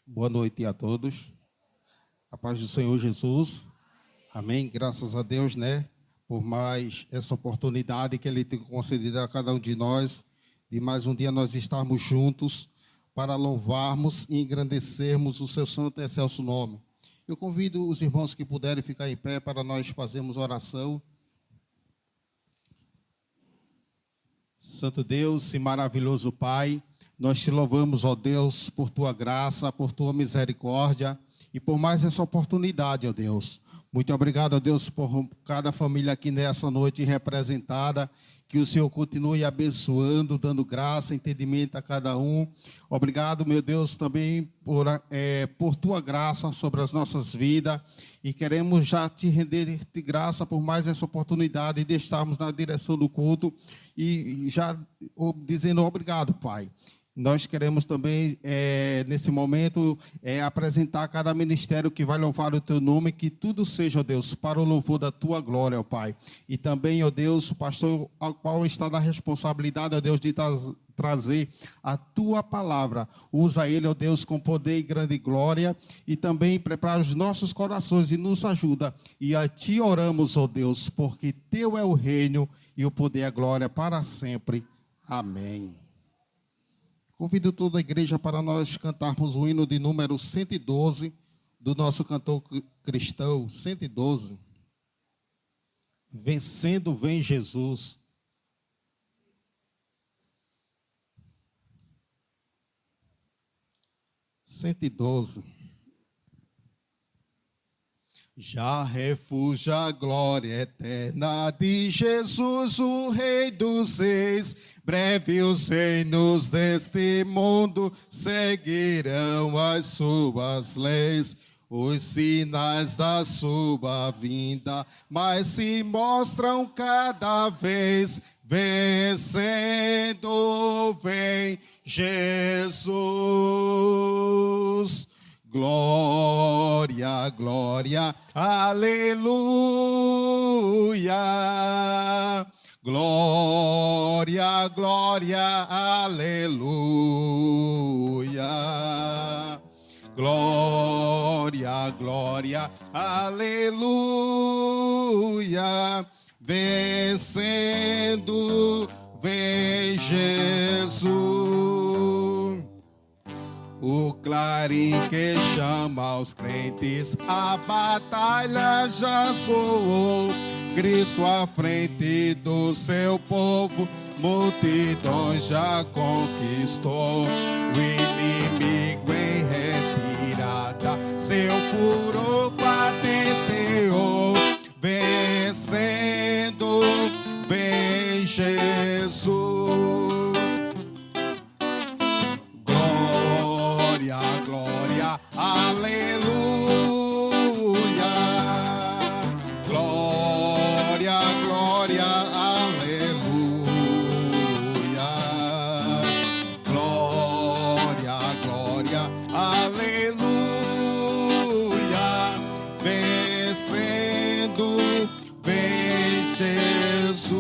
Boa noite a todos. A paz do Senhor Jesus. Amém. Graças a Deus, né? Por mais essa oportunidade que Ele tem concedido a cada um de nós, de mais um dia nós estarmos juntos para louvarmos e engrandecermos o seu santo e excelso nome. Eu convido os irmãos que puderem ficar em pé para nós fazermos oração. Santo Deus e maravilhoso Pai, nós te louvamos, ó Deus, por tua graça, por tua misericórdia e por mais essa oportunidade, ó Deus. Muito obrigado, ó Deus, por cada família aqui nessa noite representada. Que o Senhor continue abençoando, dando graça, entendimento a cada um. Obrigado, meu Deus, também por tua graça sobre as nossas vidas. E queremos já te render de graça por mais essa oportunidade de estarmos na direção do culto. E já dizendo obrigado, Pai. Nós queremos também, nesse momento, apresentar cada ministério que vai louvar o Teu nome, que tudo seja, ó Deus, para o louvor da Tua glória, ó Pai. E também, ó Deus, o pastor ao qual está na responsabilidade, ó Deus, de trazer a Tua palavra. Usa ele, ó Deus, com poder e grande glória, e também prepara os nossos corações e nos ajuda. E a Ti oramos, ó Deus, porque Teu é o reino e o poder e a glória para sempre. Amém. Convido toda a igreja para nós cantarmos o hino de número 112 do nosso cantor cristão, 112. Vencendo vem Jesus. Cento e 112. Já refugia a glória eterna de Jesus, o Rei dos Reis. Breve os reinos deste mundo seguirão as suas leis. Os sinais da sua vinda, mas se mostram cada vez. Vencendo vem Jesus. Glória, glória, aleluia. Glória, glória, aleluia. Glória, glória, aleluia. Vencendo vem Jesus. O clarim que chama os crentes, a batalha já soou. Cristo à frente do seu povo, multidões já conquistou. O inimigo em retirada, seu furor patenteou. Vencendo vem Jesus. Glória, glória, aleluia. Glória, glória, aleluia. Glória, glória, aleluia. Vencendo vem Jesus.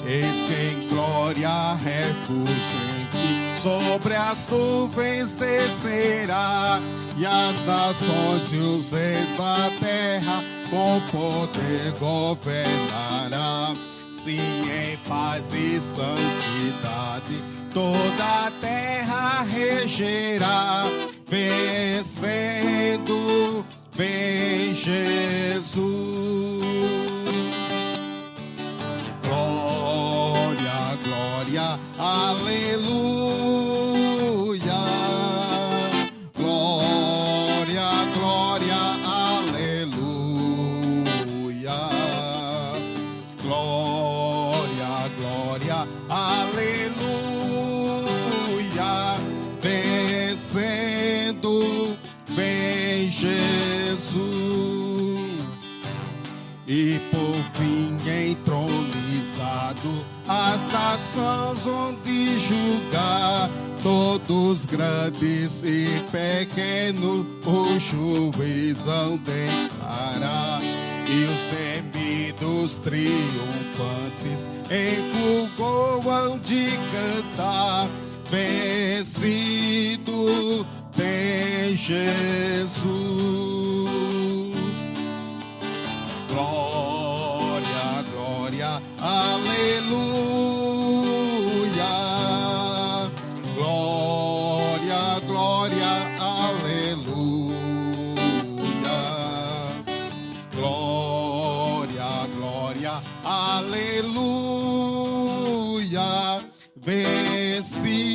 Eis que em glória refulgente sobre as nuvens descerá, e as nações e os reis da terra com poder governará. Sim, em paz e santidade toda a terra regerá. Vencendo vem Jesus. Glória, glória, aleluia. Glória, glória, aleluia. Glória, glória, aleluia. Vencendo vem Jesus. E por fim entronizado, as nações onde julgar, todos grandes e pequenos o juiz hão declarar. E os gemidos triunfantes em fulgor hão de cantar. Vencido vencido tem Jesus. Glória, glória, aleluia. Glória, glória, aleluia. Glória, glória, aleluia. Vencido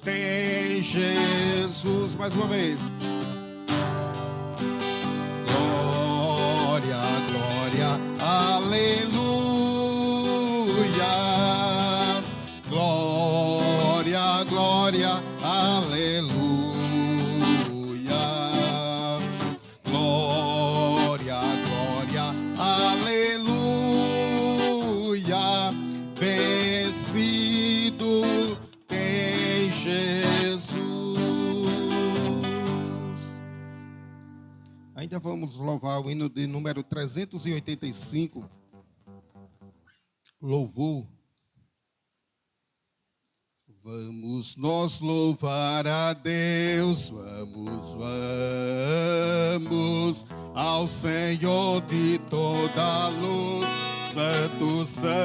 tem Jesus. Mais uma vez. Glória, glória, aleluia. Glória, glória, aleluia. Glória, glória, aleluia. Vencido tem Jesus. Ainda vamos louvar o hino de número 385. Louvor. Vamos nós louvar a Deus, vamos, vamos, ao Senhor de toda a luz, Santo, Santo.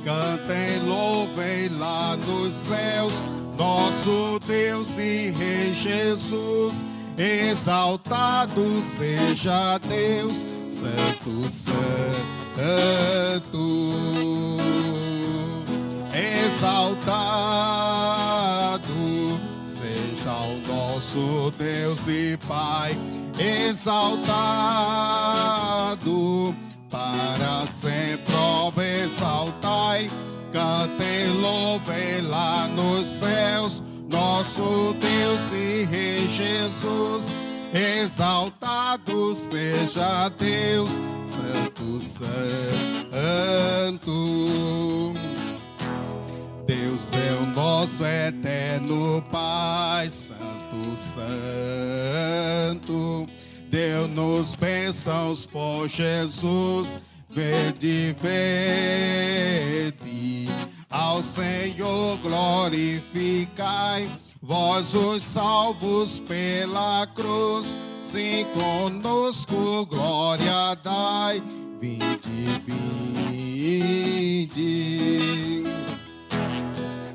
Cantem, louvem lá nos céus, nosso Deus e Rei Jesus. Exaltado seja Deus, Santo, Santo. Exaltado seja o nosso Deus e Pai. Exaltado para sempre, ó, exaltai. Cantem, louvem lá nos céus, nosso Deus e Rei Jesus. Exaltado seja Deus, Santo, Santo. Deus é o nosso eterno Pai, Santo, Santo. Deu-nos bênçãos por Jesus, vede, vede. Ao Senhor glorificai, vós os salvos pela cruz. Sim, conosco glória dai, vinde, vinde.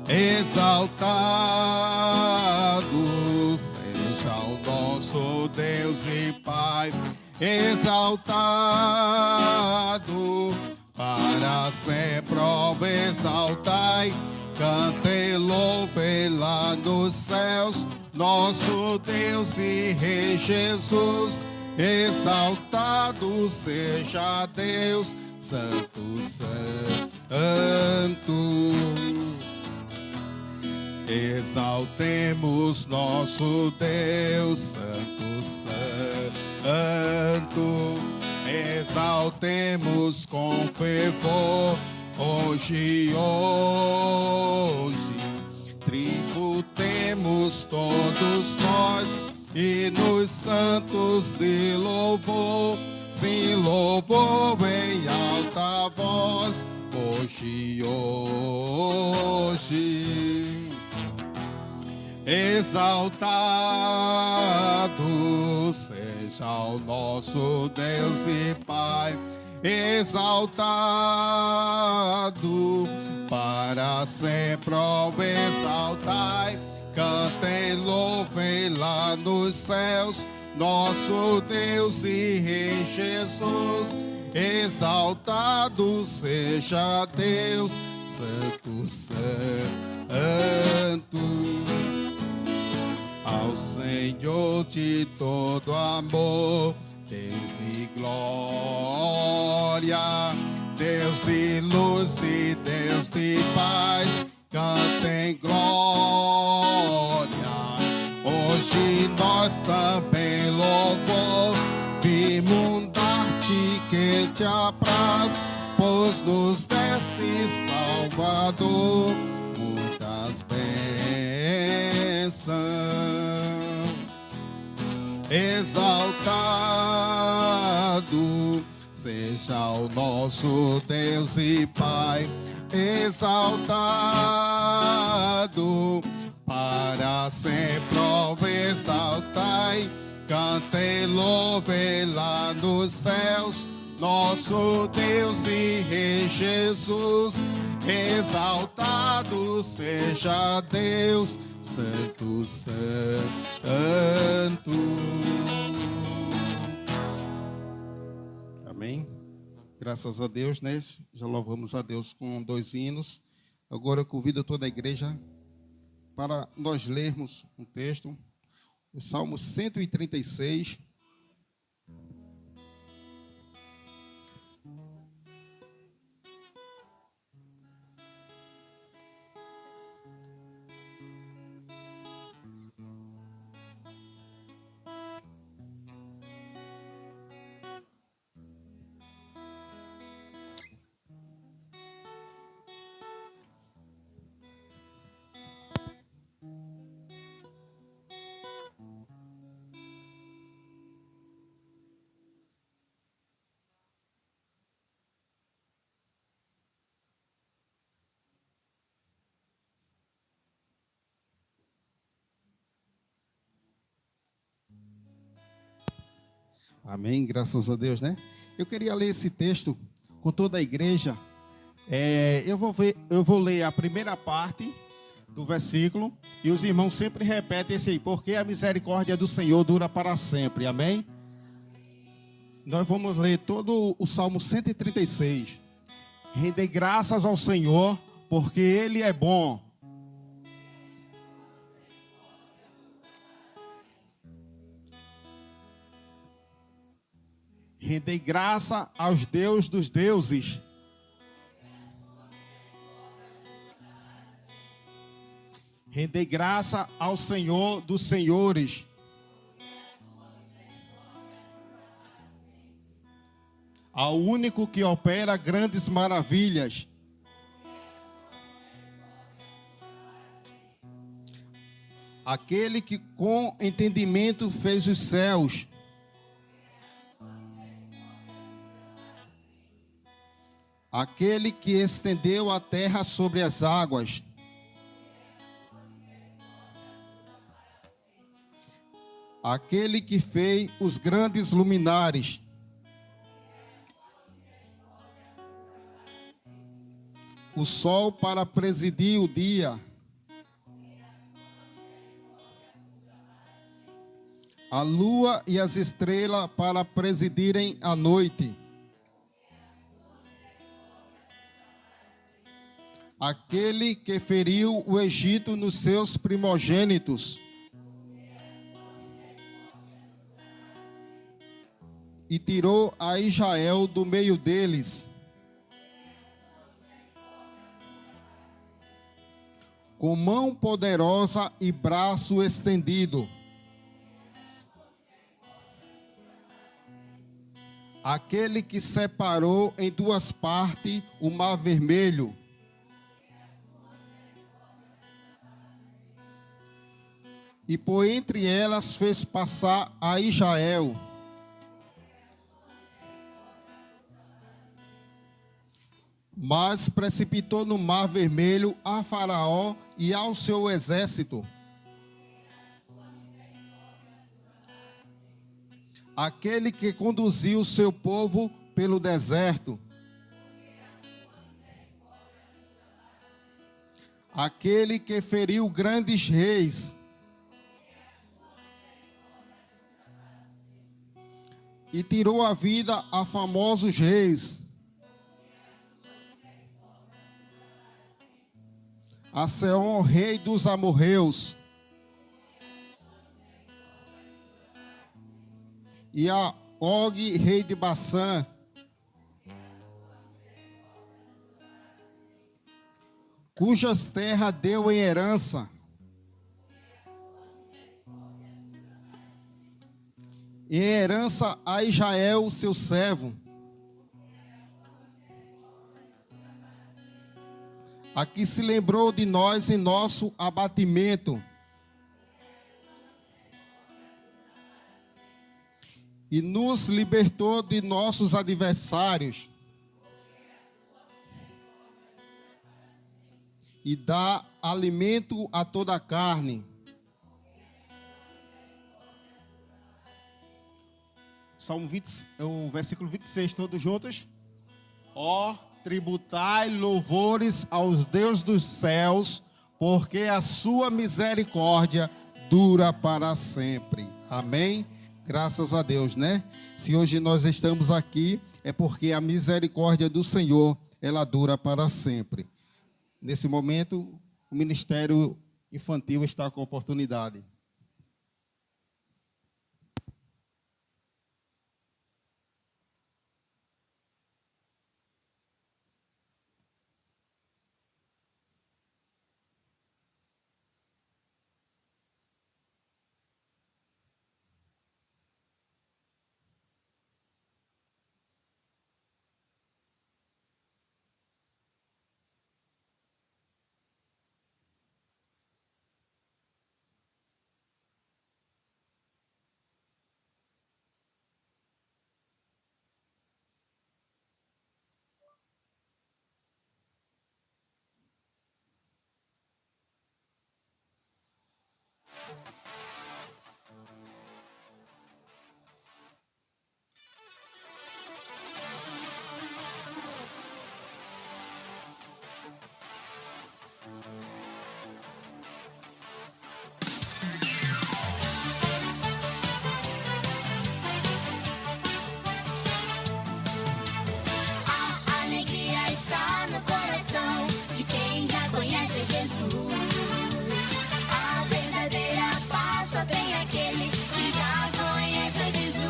Exaltado seja o nosso Deus e Pai. Exaltado para sempre, ó, exaltai. Cantem, louvem lá nos céus, nosso Deus e Rei Jesus. Exaltado seja Deus, Santo, Santo. Exaltemos nosso Deus, Santo, Santo. Exaltemos com fervor, hoje, hoje. Tributemos todos nós hinos santos de louvor. Sim, louvor em alta voz, hoje, hoje. Exaltado seja o nosso Deus e Pai. Exaltado para sempre, ó, exaltai. Cantem, louvem lá nos céus, nosso Deus e Rei Jesus. Exaltado seja Deus, Santo, Santo. Ao Senhor de todo amor, Deus de glória, Deus de luz e Deus de paz, cantem glória. Hoje nós também louvor, vimos dar-te que te apraz, pois nos deste Salvador muitas bênçãos. Exaltado seja o nosso Deus e Pai, exaltado Cante, louve lá nos céus, nosso Deus e Rei Jesus. Exaltado seja Deus, Santo, Santo. Amém? Graças a Deus, né? Já louvamos a Deus com 2 hinos. Agora eu convido toda a igreja para nós lermos um texto, o Salmo 136. Amém, graças a Deus, né? Eu queria ler esse texto com toda a igreja. Eu vou ler a primeira parte do versículo e os irmãos sempre repetem esse aí, porque a misericórdia do Senhor dura para sempre, amém? Nós vamos ler todo o Salmo 136. Rendei graças ao Senhor, porque Ele é bom. Rendei graça aos Deus dos deuses. Rendei graça ao Senhor dos senhores. Ao único que opera grandes maravilhas. Aquele que com entendimento fez os céus. Aquele que estendeu a terra sobre as águas. Aquele que fez os grandes luminares. O sol para presidir o dia. A lua e as estrelas para presidirem a noite. Aquele que feriu o Egito nos seus primogênitos e tirou a Israel do meio deles. Com mão poderosa e braço estendido. Aquele que separou em 2 partes o mar vermelho. E por entre elas fez passar a Israel. Mas precipitou no mar vermelho a Faraó e ao seu exército. Aquele que conduziu o seu povo pelo deserto. Aquele que feriu grandes reis. E tirou a vida a famosos reis. A Seom, rei dos amorreus. E a Og, rei de Bassã. Cujas terras deu em herança. Em herança a Israel, seu servo. A que se lembrou de nós em nosso abatimento. E nos libertou de nossos adversários. E dá alimento a toda a carne. Salmo 20, o versículo 26, todos juntos. Ó, tributai louvores aos Deus dos céus, porque a sua misericórdia dura para sempre. Amém? Graças a Deus, né? Se hoje nós estamos aqui, é porque a misericórdia do Senhor, ela dura para sempre. Nesse momento, o Ministério Infantil está com oportunidade. A alegria está no coração de quem já conhece Jesus. A verdadeira paz só tem aquele que já conhece Jesus.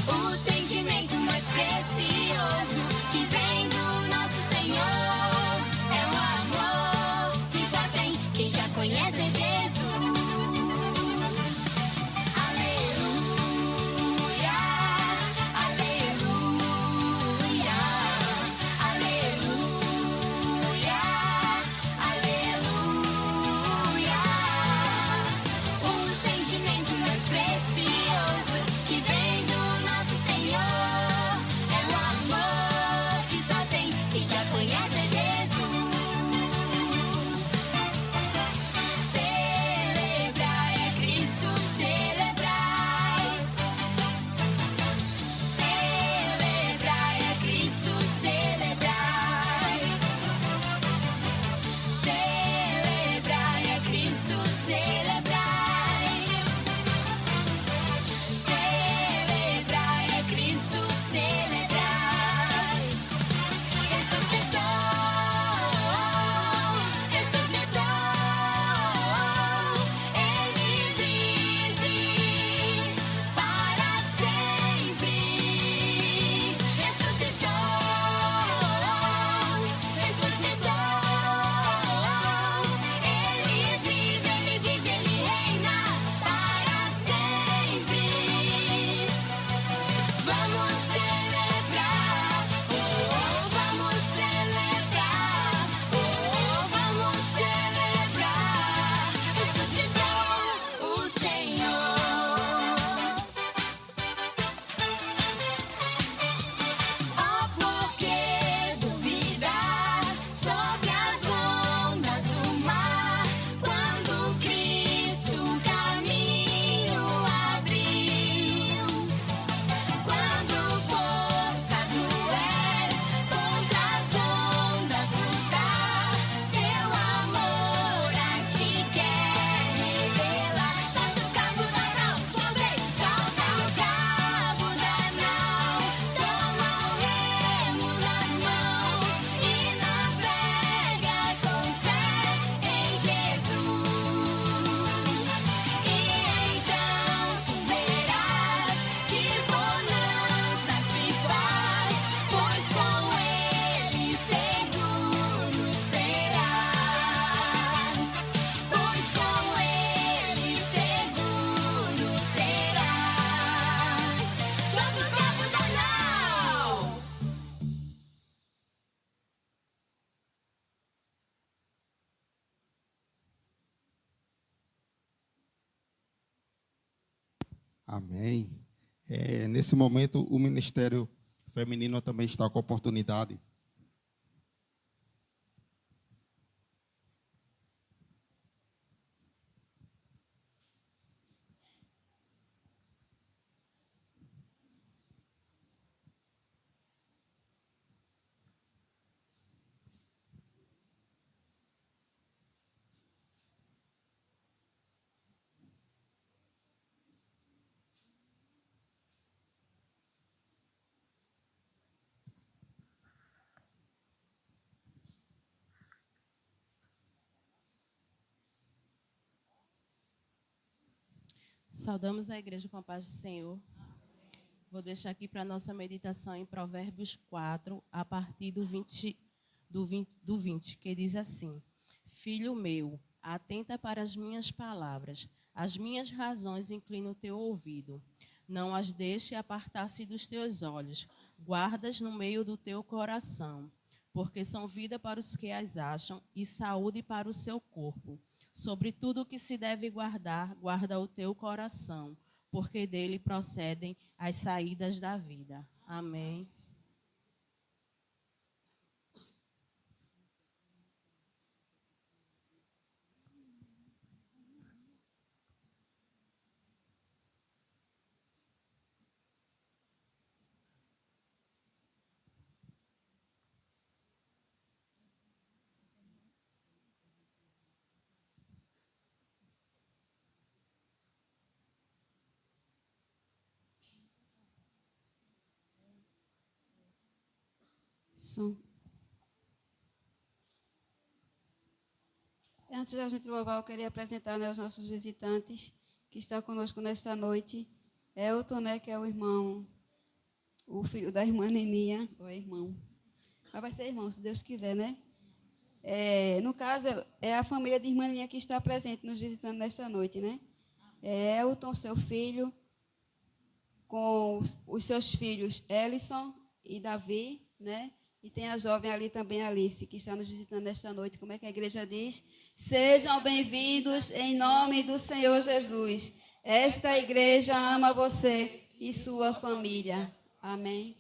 O sentimento mais precioso que vem do nosso Senhor é o amor que só tem quem já conhece Jesus. Amém. Nesse momento, o Ministério Feminino também está com oportunidade. Saudamos a igreja com a paz do Senhor. Vou deixar aqui para a nossa meditação em Provérbios 4, a partir do 20, que diz assim: Filho meu, atenta para as minhas palavras, as minhas razões inclina o teu ouvido. Não as deixe apartar-se dos teus olhos, guardas no meio do teu coração, porque são vida para os que as acham e saúde para o seu corpo. Sobre tudo o que se deve guardar, guarda o teu coração, porque dele procedem as saídas da vida. Amém. Antes da gente louvar, eu queria apresentar, né, os nossos visitantes que estão conosco nesta noite. Elton, né, que é o irmão, o filho da irmã Neninha, ou é irmão. Mas vai ser irmão, se Deus quiser, né? No caso, é a família de irmã Neninha que está presente, nos visitando nesta noite, né? É Elton, seu filho, com os seus filhos Ellison e Davi, né? E tem a jovem ali também, Alice, que está nos visitando nesta noite. Como é que a igreja diz? Sejam bem-vindos em nome do Senhor Jesus. Esta igreja ama você e sua família. Amém.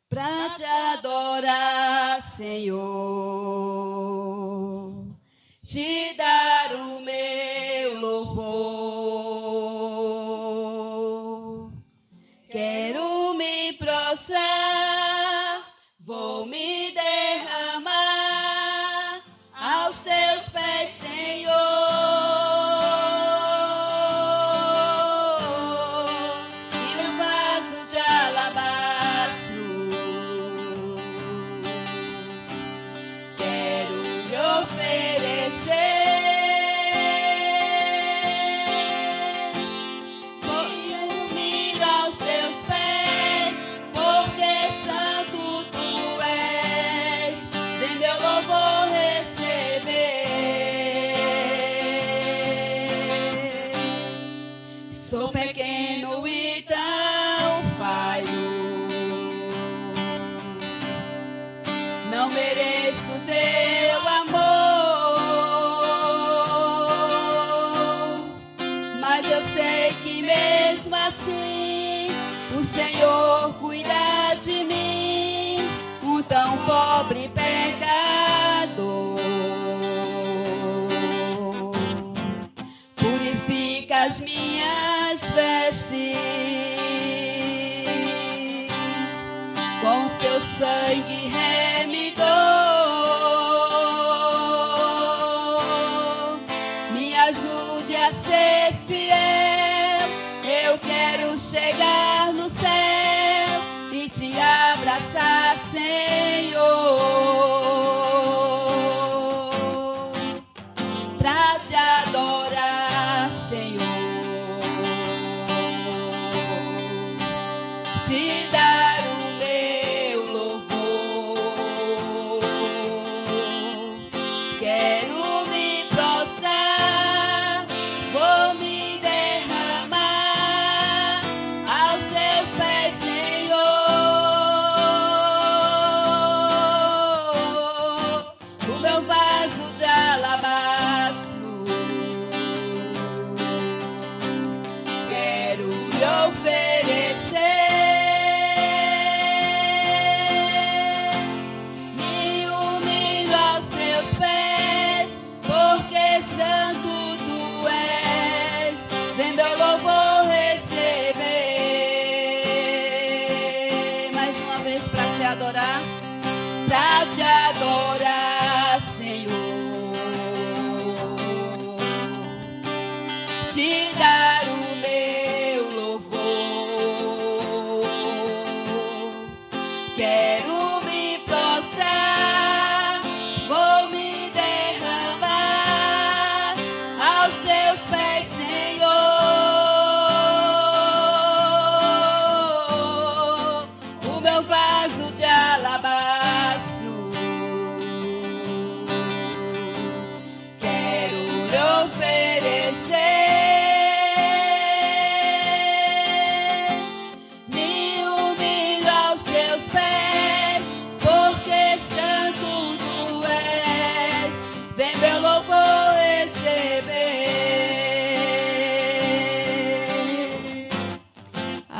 Pra te adorar, Senhor, te dar o meu louvor. Quero me prostrar, vou me derramar aos teus pés, Senhor. E um vaso de alabastro quero lhe oferecer. Sou pequeno e tão falho, não mereço teu amor, mas eu sei que mesmo assim o Senhor cuida de mim, um tão pobre pecador. Purifica as minhas vestes com seu sangue remidor. Me ajude a ser fiel, eu quero chegar no céu e te abraçar, Senhor, pra te adorar, Senhor, te dar o meu louvor. Quero me prostrar, vou me derramar aos teus pés, Senhor. O meu vaso de alabastro quero lhe oferecer. Me humilho aos seus pés, porque santo tu és. Vem meu louvor receber. Mais uma vez para te adorar, Senhor, te dar o meu louvor. Quero me prostrar,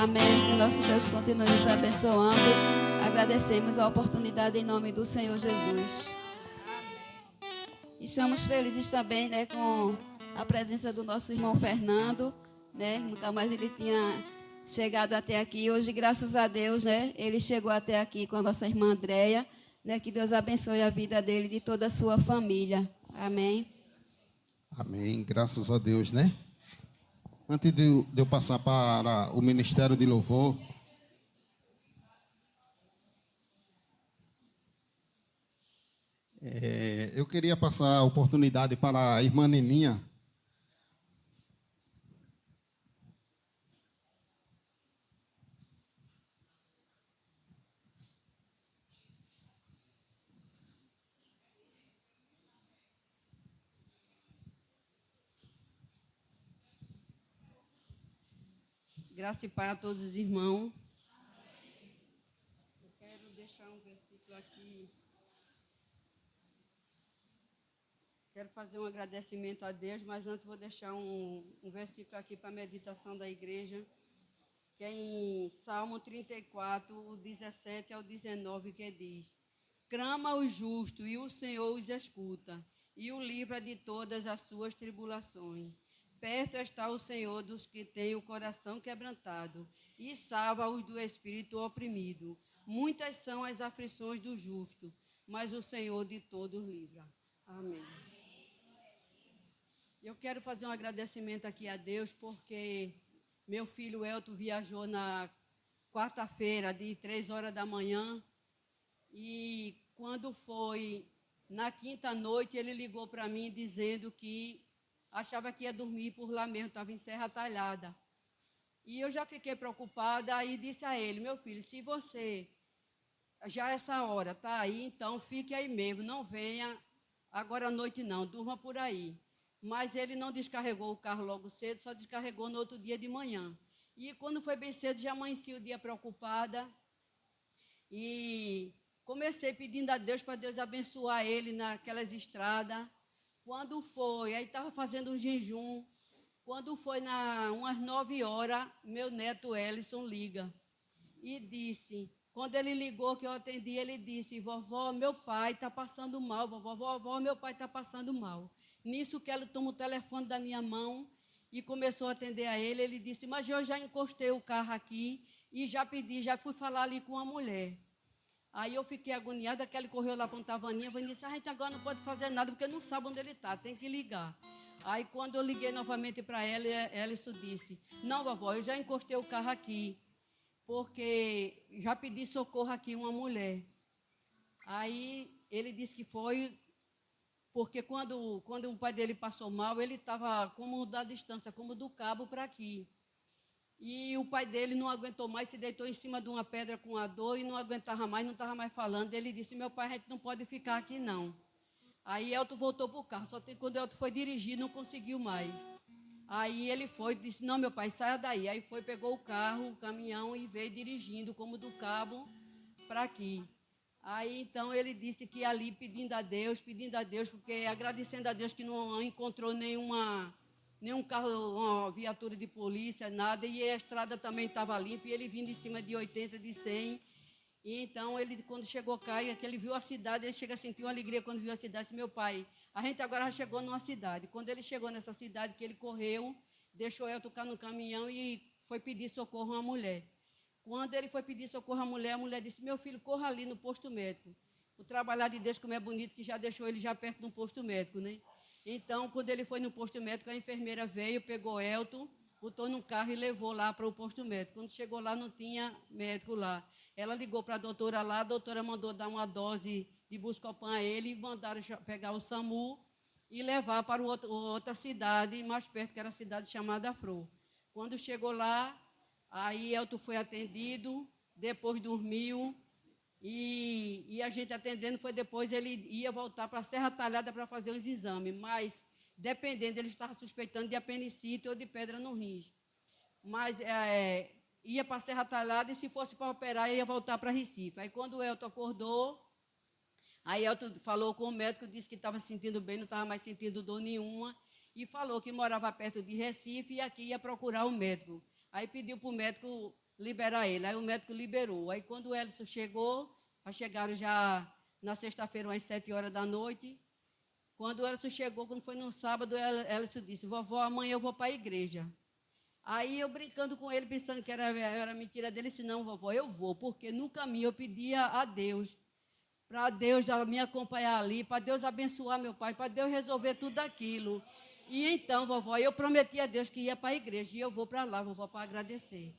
Amém. Que o nosso Deus continue nos abençoando. Agradecemos a oportunidade em nome do Senhor Jesus. Estamos felizes também, né, com a presença do nosso irmão Fernando, né? Nunca mais ele tinha chegado até aqui. Hoje, graças a Deus, né, ele chegou até aqui com a nossa irmã Andréia, né? Que Deus abençoe a vida dele e de toda a sua família. Amém. Amém, graças a Deus, né? Antes de eu passar para o Ministério de Louvor, eu queria passar a oportunidade para a irmã Neninha. Graça e paz a todos os irmãos. Eu quero deixar um versículo aqui. Quero fazer um agradecimento a Deus, mas antes vou deixar um versículo aqui para a meditação da igreja, que é em Salmo 34, o 17 ao 19, que diz: Clama o justo e o Senhor os escuta, e o livra de todas as suas tribulações. Perto está o Senhor dos que têm o coração quebrantado, e salva-os do espírito oprimido. Muitas são as aflições do justo, mas o Senhor de todos livra. Amém. Eu quero fazer um agradecimento aqui a Deus, porque meu filho Elton viajou na quarta-feira, de 3 horas da manhã, e quando foi na quinta noite, ele ligou para mim dizendo que achava que ia dormir por lá mesmo, estava em Serra Talhada. E eu já fiquei preocupada e disse a ele: meu filho, se você, já essa hora, está aí, então fique aí mesmo, não venha agora à noite não, durma por aí. Mas ele não descarregou o carro logo cedo, só descarregou no outro dia de manhã. E quando foi bem cedo, já amanheci o dia preocupada e comecei pedindo a Deus para Deus abençoar ele naquelas estradas. Quando foi, aí estava fazendo um jejum. Quando foi umas 9 horas, meu neto Ellison liga e disse, quando ele ligou que eu atendi, ele disse: vovó, meu pai está passando mal, vovó, meu pai está passando mal. Nisso que ele toma o telefone da minha mão e começou a atender a ele. Ele disse: mas eu já encostei o carro aqui e já fui falar ali com a mulher. Aí eu fiquei agoniada, que ele correu lá para um Tavaninha, e disse: a gente agora não pode fazer nada, porque não sabe onde ele está, tem que ligar. Aí quando eu liguei novamente para ela, Ellison disse: não, vovó, eu já encostei o carro aqui, porque já pedi socorro aqui uma mulher. Aí ele disse que foi, porque quando o pai dele passou mal, ele estava como da distância, como do Cabo para aqui. E o pai dele não aguentou mais, se deitou em cima de uma pedra com a dor e não aguentava mais, não estava mais falando. Ele disse: meu pai, a gente não pode ficar aqui não. Aí Elton voltou para o carro, só que quando Elton foi dirigir, não conseguiu mais. Aí ele foi, disse: não, meu pai, saia daí. Aí foi, pegou o carro, o caminhão e veio dirigindo, como do Cabo para aqui. Aí então ele disse que ali pedindo a Deus, porque agradecendo a Deus que não encontrou nenhum carro, uma viatura de polícia, nada, e a estrada também estava limpa, e ele vindo em cima de 80, de 100. E então ele, quando chegou cá, que ele viu a cidade, ele chega a sentir uma alegria quando viu a cidade. Disse: meu pai, a gente agora já chegou numa cidade. Quando ele chegou nessa cidade, que ele correu, deixou eu tocar no caminhão e foi pedir socorro a uma mulher. Quando ele foi pedir socorro à mulher, a mulher disse: meu filho, corra ali no posto médico. O trabalhar de Deus, como é bonito, que já deixou ele já perto do posto médico, né? Então, quando ele foi no posto médico, a enfermeira veio, pegou Elton, botou no carro e levou lá para o posto médico. Quando chegou lá, não tinha médico lá. Ela ligou para a doutora lá, a doutora mandou dar uma dose de Buscopan a ele, e mandaram pegar o SAMU e levar para outra cidade mais perto, que era a cidade chamada Afro. Quando chegou lá, aí Elton foi atendido, depois dormiu, e a gente atendendo, foi depois ele ia voltar para a Serra Talhada para fazer os exames, mas dependendo, ele estava suspeitando de apendicite ou de pedra no rins. Mas ia para a Serra Talhada, e se fosse para operar, ia voltar para Recife. Aí quando o Elton acordou, aí Elton falou com o médico, disse que estava se sentindo bem, não estava mais sentindo dor nenhuma, e falou que morava perto de Recife e aqui ia procurar o médico. Aí pediu para o médico liberar ele. Aí o médico liberou. Aí quando o Elison chegou, chegaram já na sexta-feira, às 7 horas da noite. Quando o Elison chegou, quando foi no sábado, Elison disse: vovó, amanhã eu vou para a igreja. Aí eu brincando com ele, pensando que era mentira dele, disse: não, vovó, eu vou, porque no caminho eu pedia a Deus, para Deus me acompanhar ali, para Deus abençoar meu pai, para Deus resolver tudo aquilo. E então, vovó, eu prometi a Deus que ia para a igreja, e eu vou para lá, vovó, para agradecer.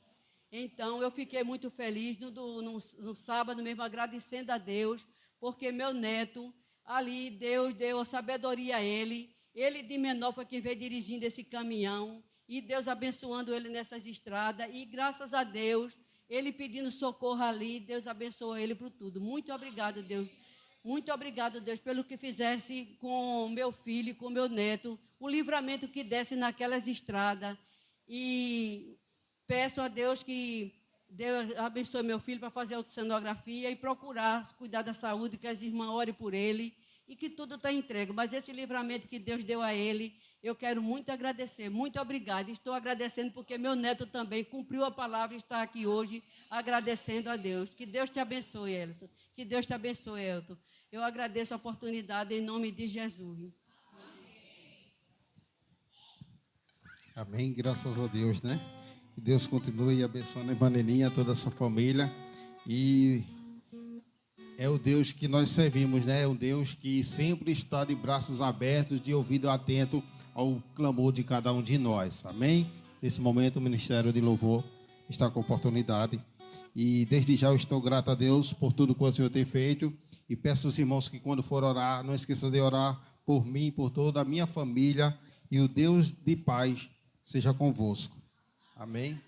Então, eu fiquei muito feliz no sábado mesmo, agradecendo a Deus, porque meu neto, ali, Deus deu sabedoria a ele. Ele, de menor, foi quem veio dirigindo esse caminhão, e Deus abençoando ele nessas estradas, e graças a Deus, ele pedindo socorro ali, Deus abençoou ele por tudo. Muito obrigado, Deus. Muito obrigado, Deus, pelo que fizesse com meu filho, com meu neto, o livramento que desse naquelas estradas. E peço a Deus que Deus abençoe meu filho para fazer a ultrassonografia e procurar cuidar da saúde, que as irmãs orem por ele e que tudo está entregue. Mas esse livramento que Deus deu a ele, eu quero muito agradecer. Muito obrigada. Estou agradecendo porque meu neto também cumpriu a palavra e está aqui hoje agradecendo a Deus. Que Deus te abençoe, Elson. Que Deus te abençoe, Elton. Eu agradeço a oportunidade em nome de Jesus. Amém, graças a Deus, né? Que Deus continue abençoando a irmã Neninha, toda a sua família. E é o Deus que nós servimos, né? É um Deus que sempre está de braços abertos, de ouvido atento ao clamor de cada um de nós. Amém? Nesse momento, o Ministério de Louvor está com oportunidade. E desde já eu estou grato a Deus por tudo que o Senhor tem feito. E peço aos irmãos que quando for orar, não esqueçam de orar por mim, por toda a minha família. E o Deus de paz seja convosco. Amém?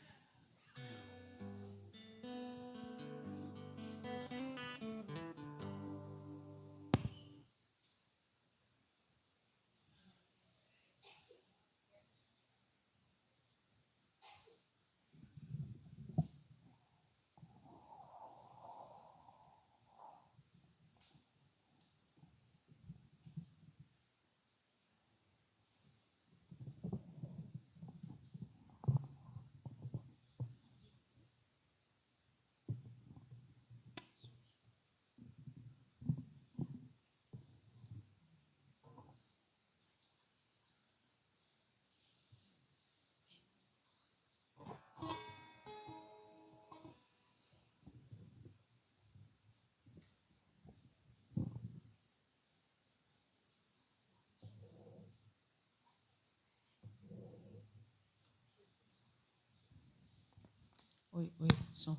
Oi, som.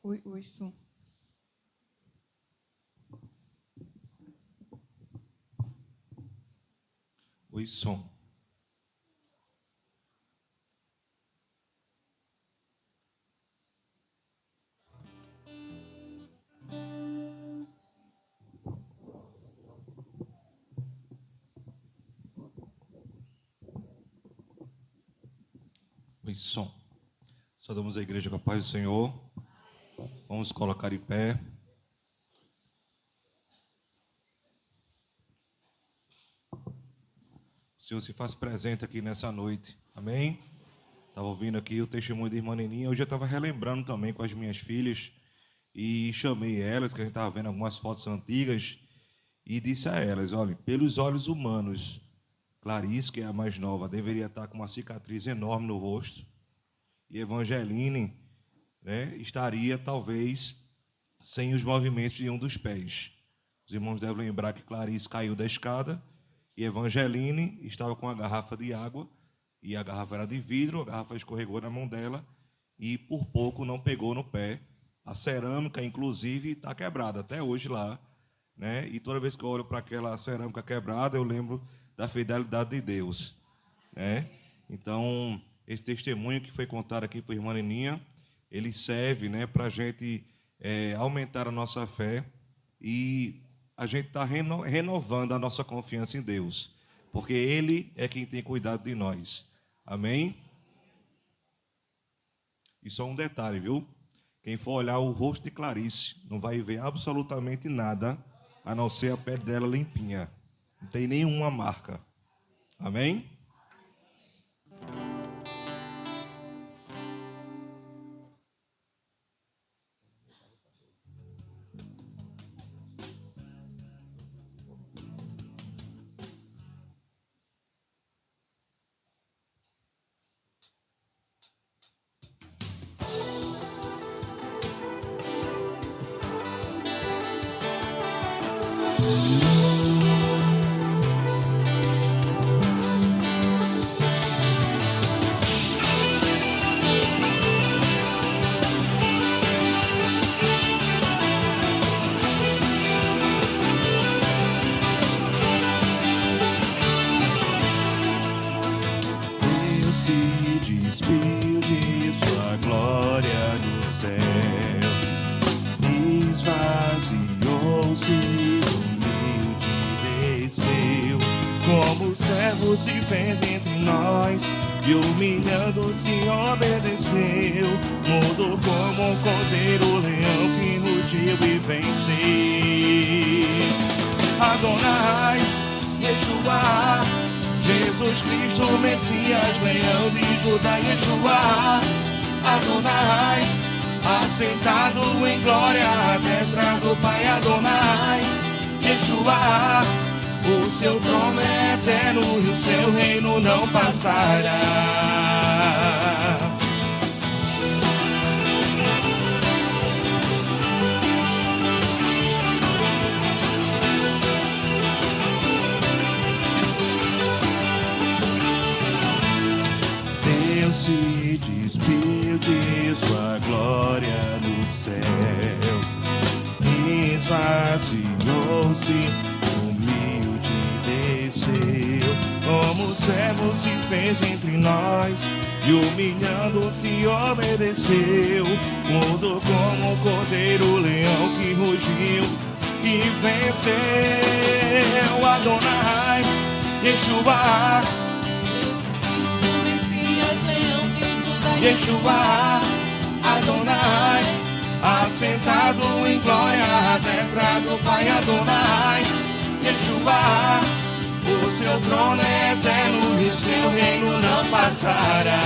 Oi, som. Oi, som. Oi, som. Saudamos a igreja com a paz do Senhor. Vamos colocar em pé. O Senhor se faz presente aqui nessa noite. Amém? Estava ouvindo aqui o testemunho da irmã Neninha. Hoje eu estava relembrando também com as minhas filhas. E chamei elas, que a gente estava vendo algumas fotos antigas. E disse a elas: olha, pelos olhos humanos, Clarice, que é a mais nova, deveria estar com uma cicatriz enorme no rosto. E Evangeline, né, estaria talvez sem os movimentos de um dos pés. Os irmãos devem lembrar que Clarice caiu da escada e Evangeline estava com a garrafa de água e a garrafa era de vidro, a garrafa escorregou na mão dela e por pouco não pegou no pé. A cerâmica, inclusive, está quebrada até hoje lá, né? E toda vez que eu olho para aquela cerâmica quebrada, eu lembro da fidelidade de Deus, né? Então, esse testemunho que foi contado aqui para a irmã Neninha, ele serve, né, para a gente aumentar a nossa fé e a gente está renovando a nossa confiança em Deus, porque Ele é quem tem cuidado de nós. Amém? E só um detalhe, viu? Quem for olhar o rosto de Clarice não vai ver absolutamente nada, a não ser a pele dela limpinha. Não tem nenhuma marca. Amém? Deus se despiu de sua glória no céu, esvaziou-se, humilde desceu, como servo se fez entre nós, e humilhando-se obedeceu, mudou como um cordeiro leão que rugiu e venceu. Adonai, Yeshua, Jesus Cristo, Messias, Leão de Judá, Yeshua, Adonai, assentado em glória à destra do Pai, Adonai, Yeshua, o seu trono é eterno e o seu reino não passará. Deus se despiu de sua glória no céu, esvaziou-se, humilde desceu, como servo se fez entre nós, e humilhando-se obedeceu, mudou como um cordeiro leão que rugiu e venceu. Adonai, Yeshua, Yeshua, Adonai, assentado em glória à destra do Pai, Adonai, Yeshua, o seu trono é eterno e o seu reino não passará.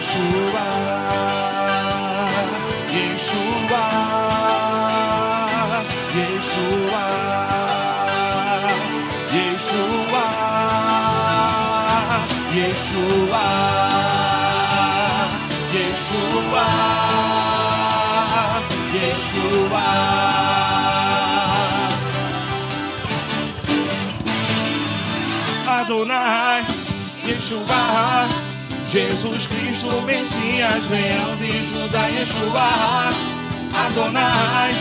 Yeshua, Yeshua, Yeshua, Yeshua, Yeshua, Yeshua, Yeshua. Adonai, Yeshua, Jesus Cristo, Messias, Leão de Judá, Yeshua, Adonai,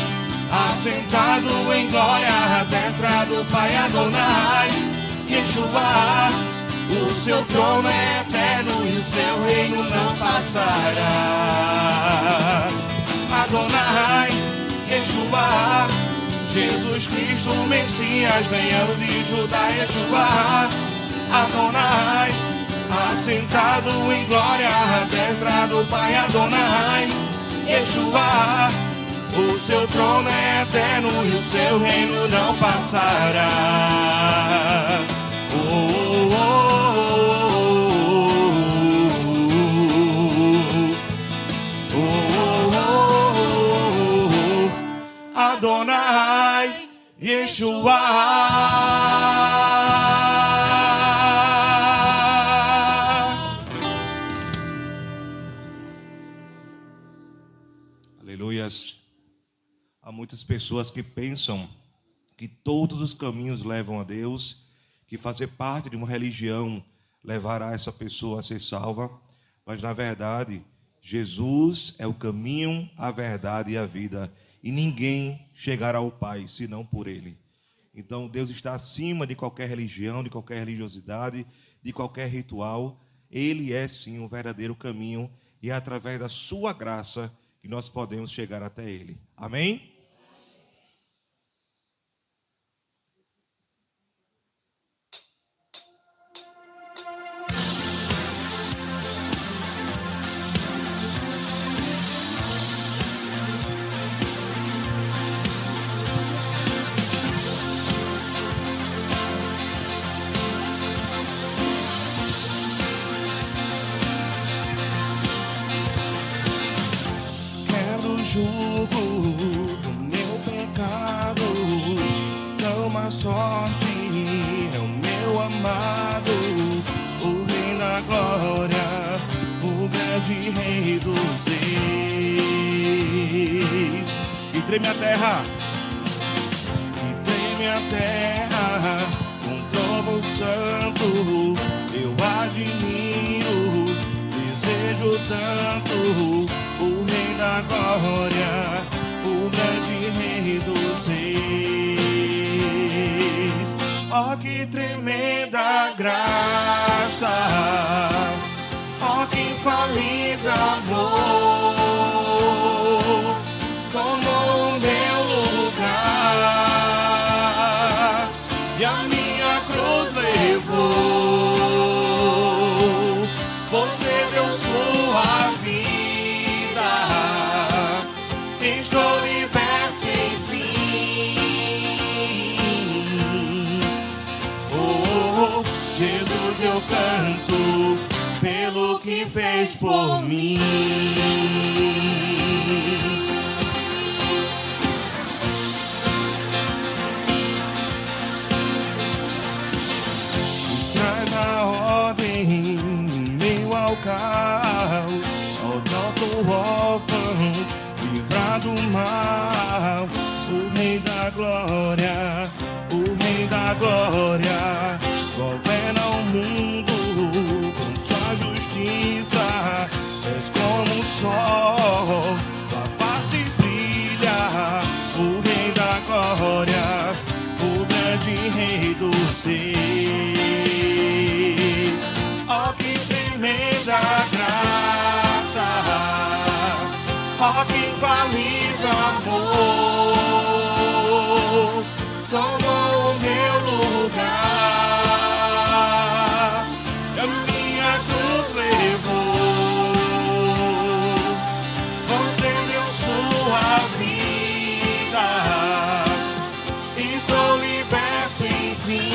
assentado em glória à destra do Pai, Adonai, Yeshua, o seu trono é eterno e o seu reino não passará. Adonai, Yeshua, Jesus Cristo, Messias, Leão de Judá, Yeshua, Adonai, assentado em glória à destra do Pai, Adonai, Yeshua, o seu trono é eterno e o seu reino não passará. Oh, oh, oh, oh, oh, oh, Adonai, Yeshua. Aleluias. Há muitas pessoas que pensam que todos os caminhos levam a Deus, que fazer parte de uma religião levará essa pessoa a ser salva, mas na verdade, Jesus é o caminho, a verdade e a vida, e ninguém chegará ao Pai senão por Ele. Então Deus está acima de qualquer religião, de qualquer religiosidade, de qualquer ritual. Ele é sim o verdadeiro caminho, e é através da sua graça que nós podemos chegar até Ele. Amém? Rei dos Reis. E treme a terra, com trovo santo. Eu admiro, desejo tanto o Rei da Glória, o grande Rei dos Reis. Oh, que tremenda graça, oh, que infalível amor, tomou o meu lugar e a minha cruz levou. Você deu sua vida, estou liberto enfim. Oh, Jesus, eu canto pelo que fez por mim. Traz a ordem, meio ao caos, adota o órfão, livrar do mal. O Rei da Glória, o Rei da Glória, governa o mundo com sua justiça. És como o sol, tua face brilha. O Rei da Glória, o grande Rei dos Reis. Oh, que tremenda graça, oh, que infalível amor, tomou o meu lugar e a minha cruz levou. Você deu sua vida e sou liberto enfim.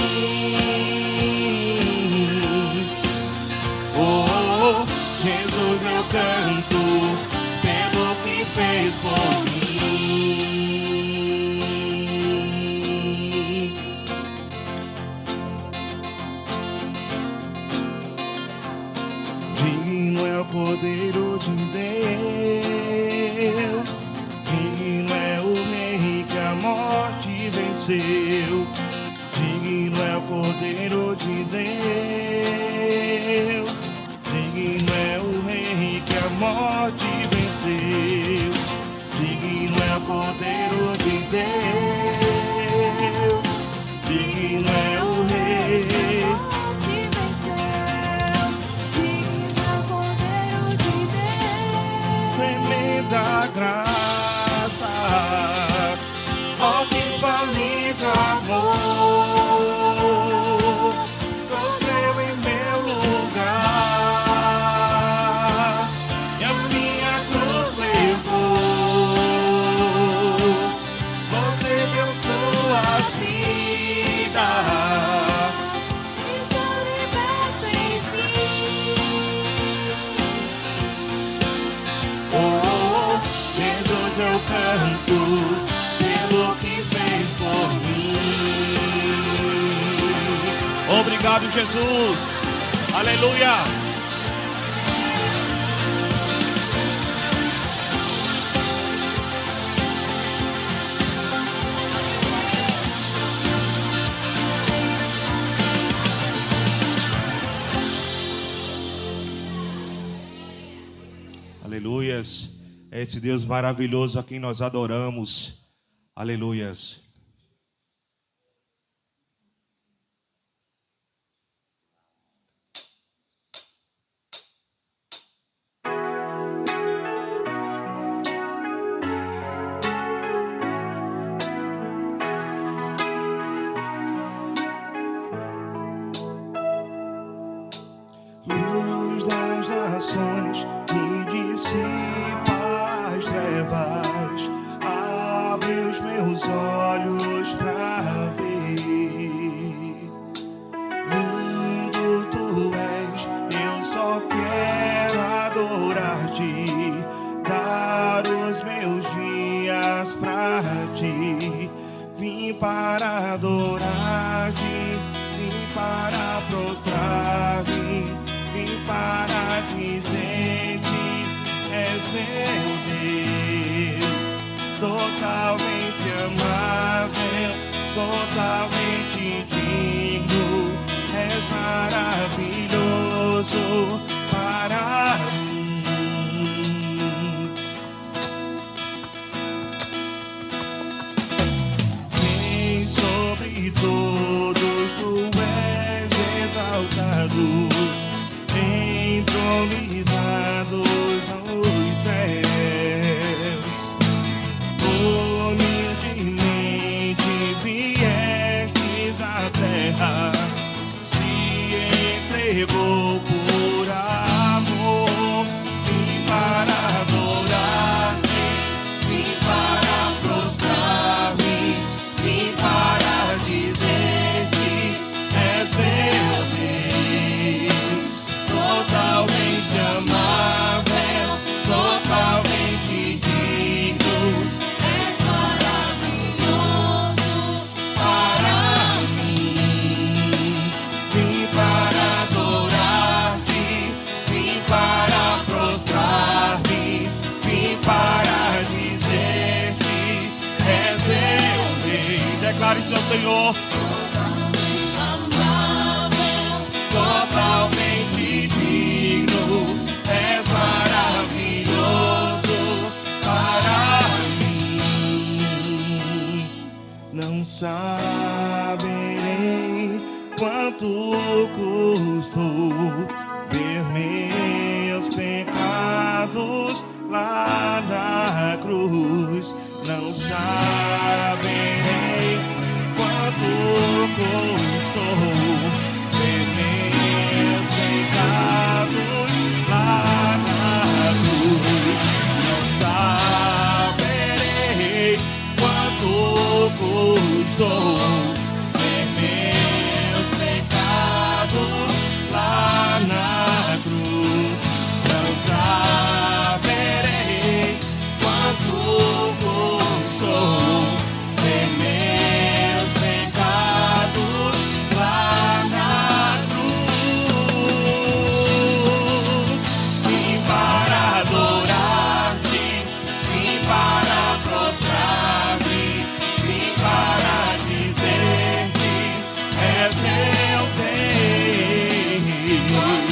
Oh, Jesus, eu canto pelo que fez por mim. Digno é o Cordeiro de Deus, digno é o Rei que a morte venceu. Digno é o Cordeiro de Deus, digno é o Rei que a morte venceu. Digno é o Cordeiro de Deus, digno é o Rei. Tremenda graça, oh, que infalível amor, correu em meu lugar e a minha cruz levou. Você deu sua vida e sou liberto enfim. Oh, Jesus, eu canto pelo que fez por mim. Obrigado, Jesus. Aleluia. Aleluias. É esse Deus maravilhoso a quem nós adoramos. Aleluias. Luz das nações que dissipa as trevas, abre os meus olhos pra ver. Lindo tu és, eu só quero adorar-te, dar os meus dias pra ti. Vim para adorar-te, vim para prostrar-me, vim para dizer-te totalmente digno, és maravilhoso para mim. Quem sobre todos tu és exaltado, entronizado nos céus, humildemente viestes à terra, se entregou por amor, vim para adorar-te, vim para prostrar-me, vim para dizer-te, és meu Deus, totalmente amável, totalmente digno, és maravilhoso para mim. Vim para adorar-te, vim para prostrar-me, vim para dizer-te, és meu Rei. Declare isso ao Senhor. Totalmente digno, és maravilhoso para mim. Não saberei quanto custou ver meus pecados lá na cruz. Não saberei quanto custou ver meus pecados lá na cruz. Não saberei quanto custou ver meus pecados lá na cruz. Não saberei quanto custou ver meus pecados lá na cruz. Vim para adorar-te, vim para prostrar-me, vim para dizer-te, és meu Deus,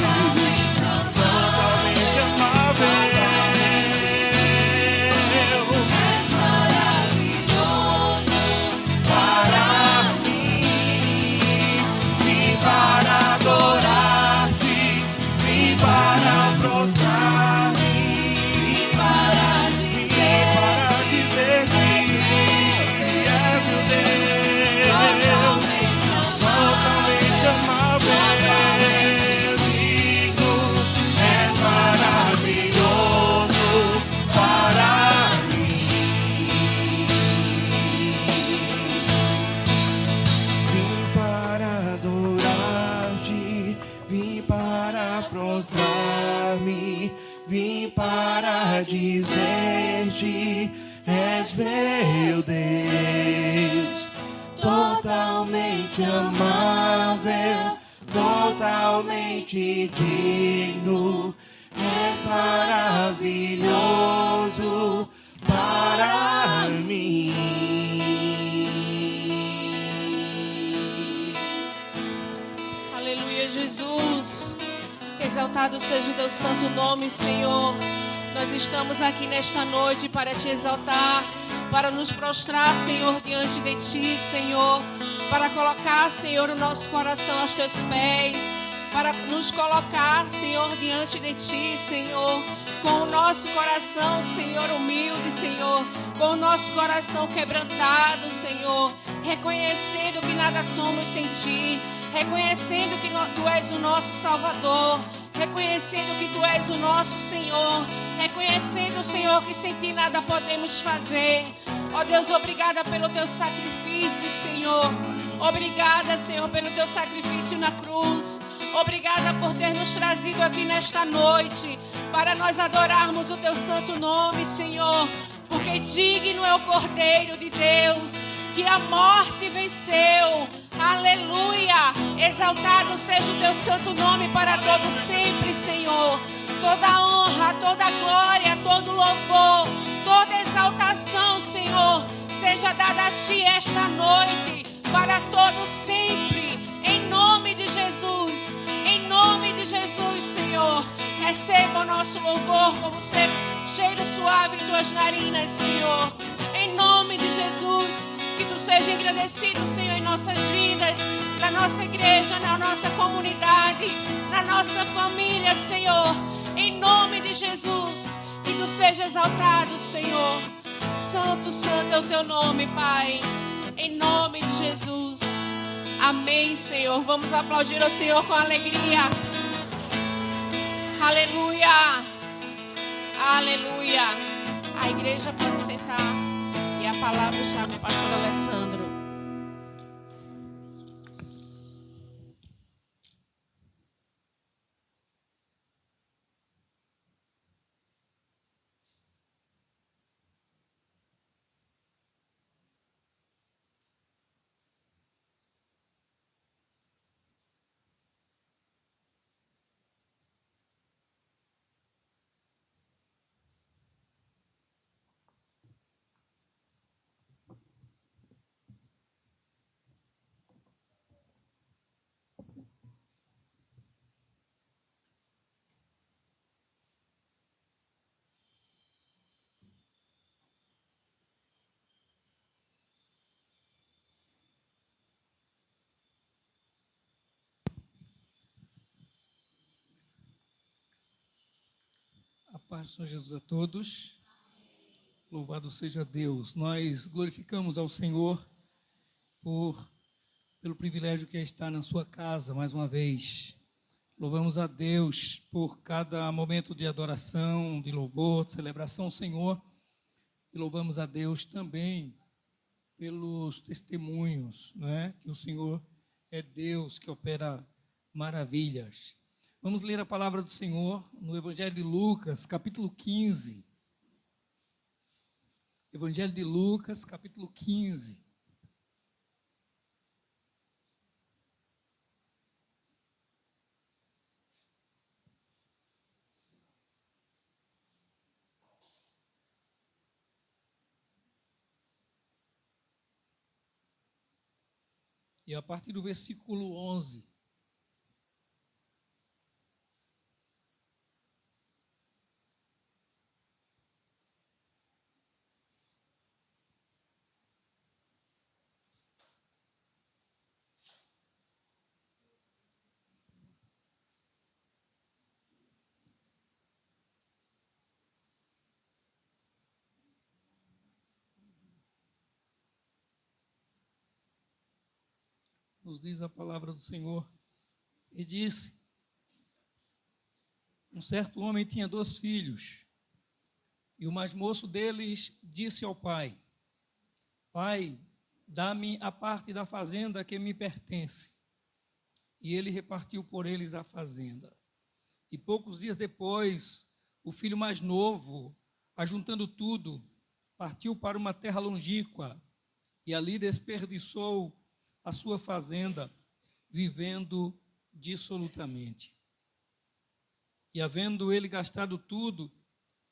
totalmente amável, és maravilhoso para mim. Vim para adorar-te, vim para prostrar-me, vim para dizer-te, és meu Deus, totalmente amável, digno, és maravilhoso para mim. Vim para adorar-te, vim para prostrar-me, vim para dizer-te, és meu Deus, totalmente amável, totalmente digno, és maravilhoso para mim. Aleluia, Jesus. Exaltado seja o teu santo nome, Senhor. Nós estamos aqui nesta noite para te exaltar, para nos prostrar, Senhor, diante de ti, Senhor. Para colocar, Senhor, o nosso coração aos teus pés. Para nos colocar, Senhor, diante de ti, Senhor. Com o nosso coração, Senhor, humilde, Senhor. Com o nosso coração quebrantado, Senhor. Reconhecendo que nada somos sem ti. Reconhecendo que tu és o nosso Salvador. Reconhecendo que tu és o nosso Senhor. Reconhecendo, Senhor, que sem ti nada podemos fazer. Ó Deus, obrigada pelo teu sacrifício, Senhor. Obrigada, Senhor, pelo teu sacrifício na cruz. Obrigada por ter nos trazido aqui nesta noite para nós adorarmos o teu santo nome, Senhor. Porque digno é o Cordeiro de Deus que a morte venceu. Aleluia! Exaltado seja o teu santo nome para todo sempre, Senhor. Toda honra, toda glória, todo louvor, toda exaltação, Senhor, seja dada a ti esta noite. para todo sempre, em nome de Jesus. Em nome de Jesus, Senhor, receba o nosso louvor como cheiro suave em tuas narinas, Senhor. Em nome de Jesus, que tu seja engrandecido, Senhor, em nossas vidas, na nossa igreja, na nossa comunidade, na nossa família, Senhor. Em nome de Jesus, que tu seja exaltado, Senhor. Santo, santo é o teu nome, Pai. Em nome de Jesus. Amém, Senhor. Vamos aplaudir ao Senhor com alegria. Aleluia. Aleluia. A igreja pode sentar. E a palavra está com o pastor Alessandro. A paz do Senhor Jesus a todos. Louvado seja Deus. Nós glorificamos ao Senhor pelo privilégio que é estar na sua casa mais uma vez. Louvamos a Deus por cada momento de adoração, de louvor, de celebração ao Senhor. E louvamos a Deus também pelos testemunhos, né? Que o Senhor é Deus que opera maravilhas. Vamos ler a palavra do Senhor no Evangelho de Lucas, capítulo 15. Evangelho de Lucas, capítulo 15. E a partir do versículo 11. Nos diz a palavra do Senhor, e disse: um certo homem tinha 2 filhos, e o mais moço deles disse ao pai: Pai, dá-me a parte da fazenda que me pertence. E ele repartiu por eles a fazenda. E poucos dias depois, o filho mais novo, ajuntando tudo, partiu para uma terra longínqua, e ali desperdiçou a sua fazenda, vivendo dissolutamente. E havendo ele gastado tudo,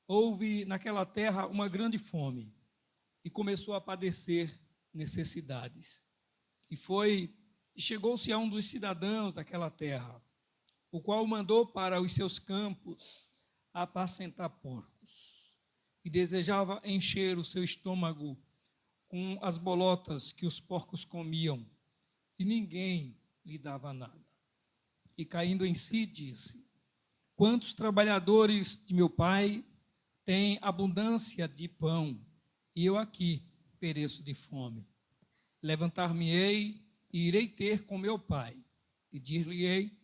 houve naquela terra uma grande fome, e começou a padecer necessidades. E chegou-se a um dos cidadãos daquela terra, o qual o mandou para os seus campos apacentar porcos, e desejava encher o seu estômago com as bolotas que os porcos comiam, e ninguém lhe dava nada. E caindo em si, disse: quantos trabalhadores de meu pai têm abundância de pão, e eu aqui pereço de fome. Levantar-me-ei e irei ter com meu pai, e dir-lhe-ei: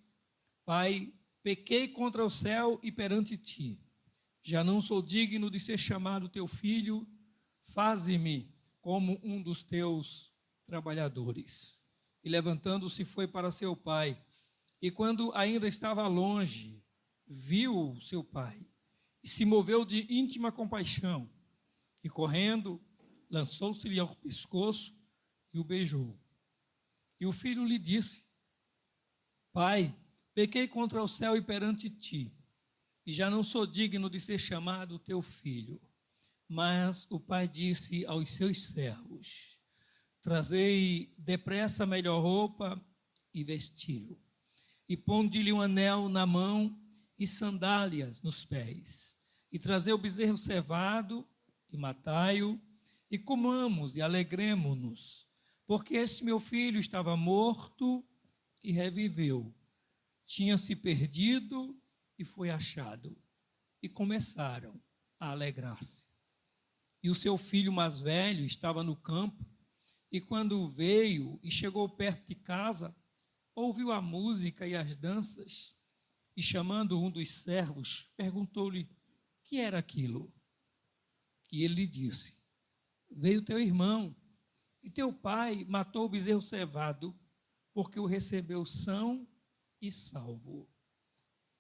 Pai, pequei contra o céu e perante ti. Já não sou digno de ser chamado teu filho, faze-me como um dos teus trabalhadores. E levantando-se foi para seu pai. E quando ainda estava longe, viu seu pai e se moveu de íntima compaixão. E correndo, lançou-se-lhe ao pescoço e o beijou. E o filho lhe disse: Pai, pequei contra o céu e perante ti, e já não sou digno de ser chamado teu filho. Mas o pai disse aos seus servos: Trazei depressa a melhor roupa e vesti-lo, e ponde-lhe um anel na mão e sandálias nos pés. E trazei o bezerro cevado e matai-o, e comamos e alegremo-nos, porque este meu filho estava morto e reviveu, tinha se perdido e foi achado. E começaram a alegrar-se. E o seu filho mais velho estava no campo, e quando veio e chegou perto de casa, ouviu a música e as danças, e chamando um dos servos, perguntou-lhe: que era aquilo? E ele lhe disse: veio teu irmão, e teu pai matou o bezerro cevado, porque o recebeu são e salvo.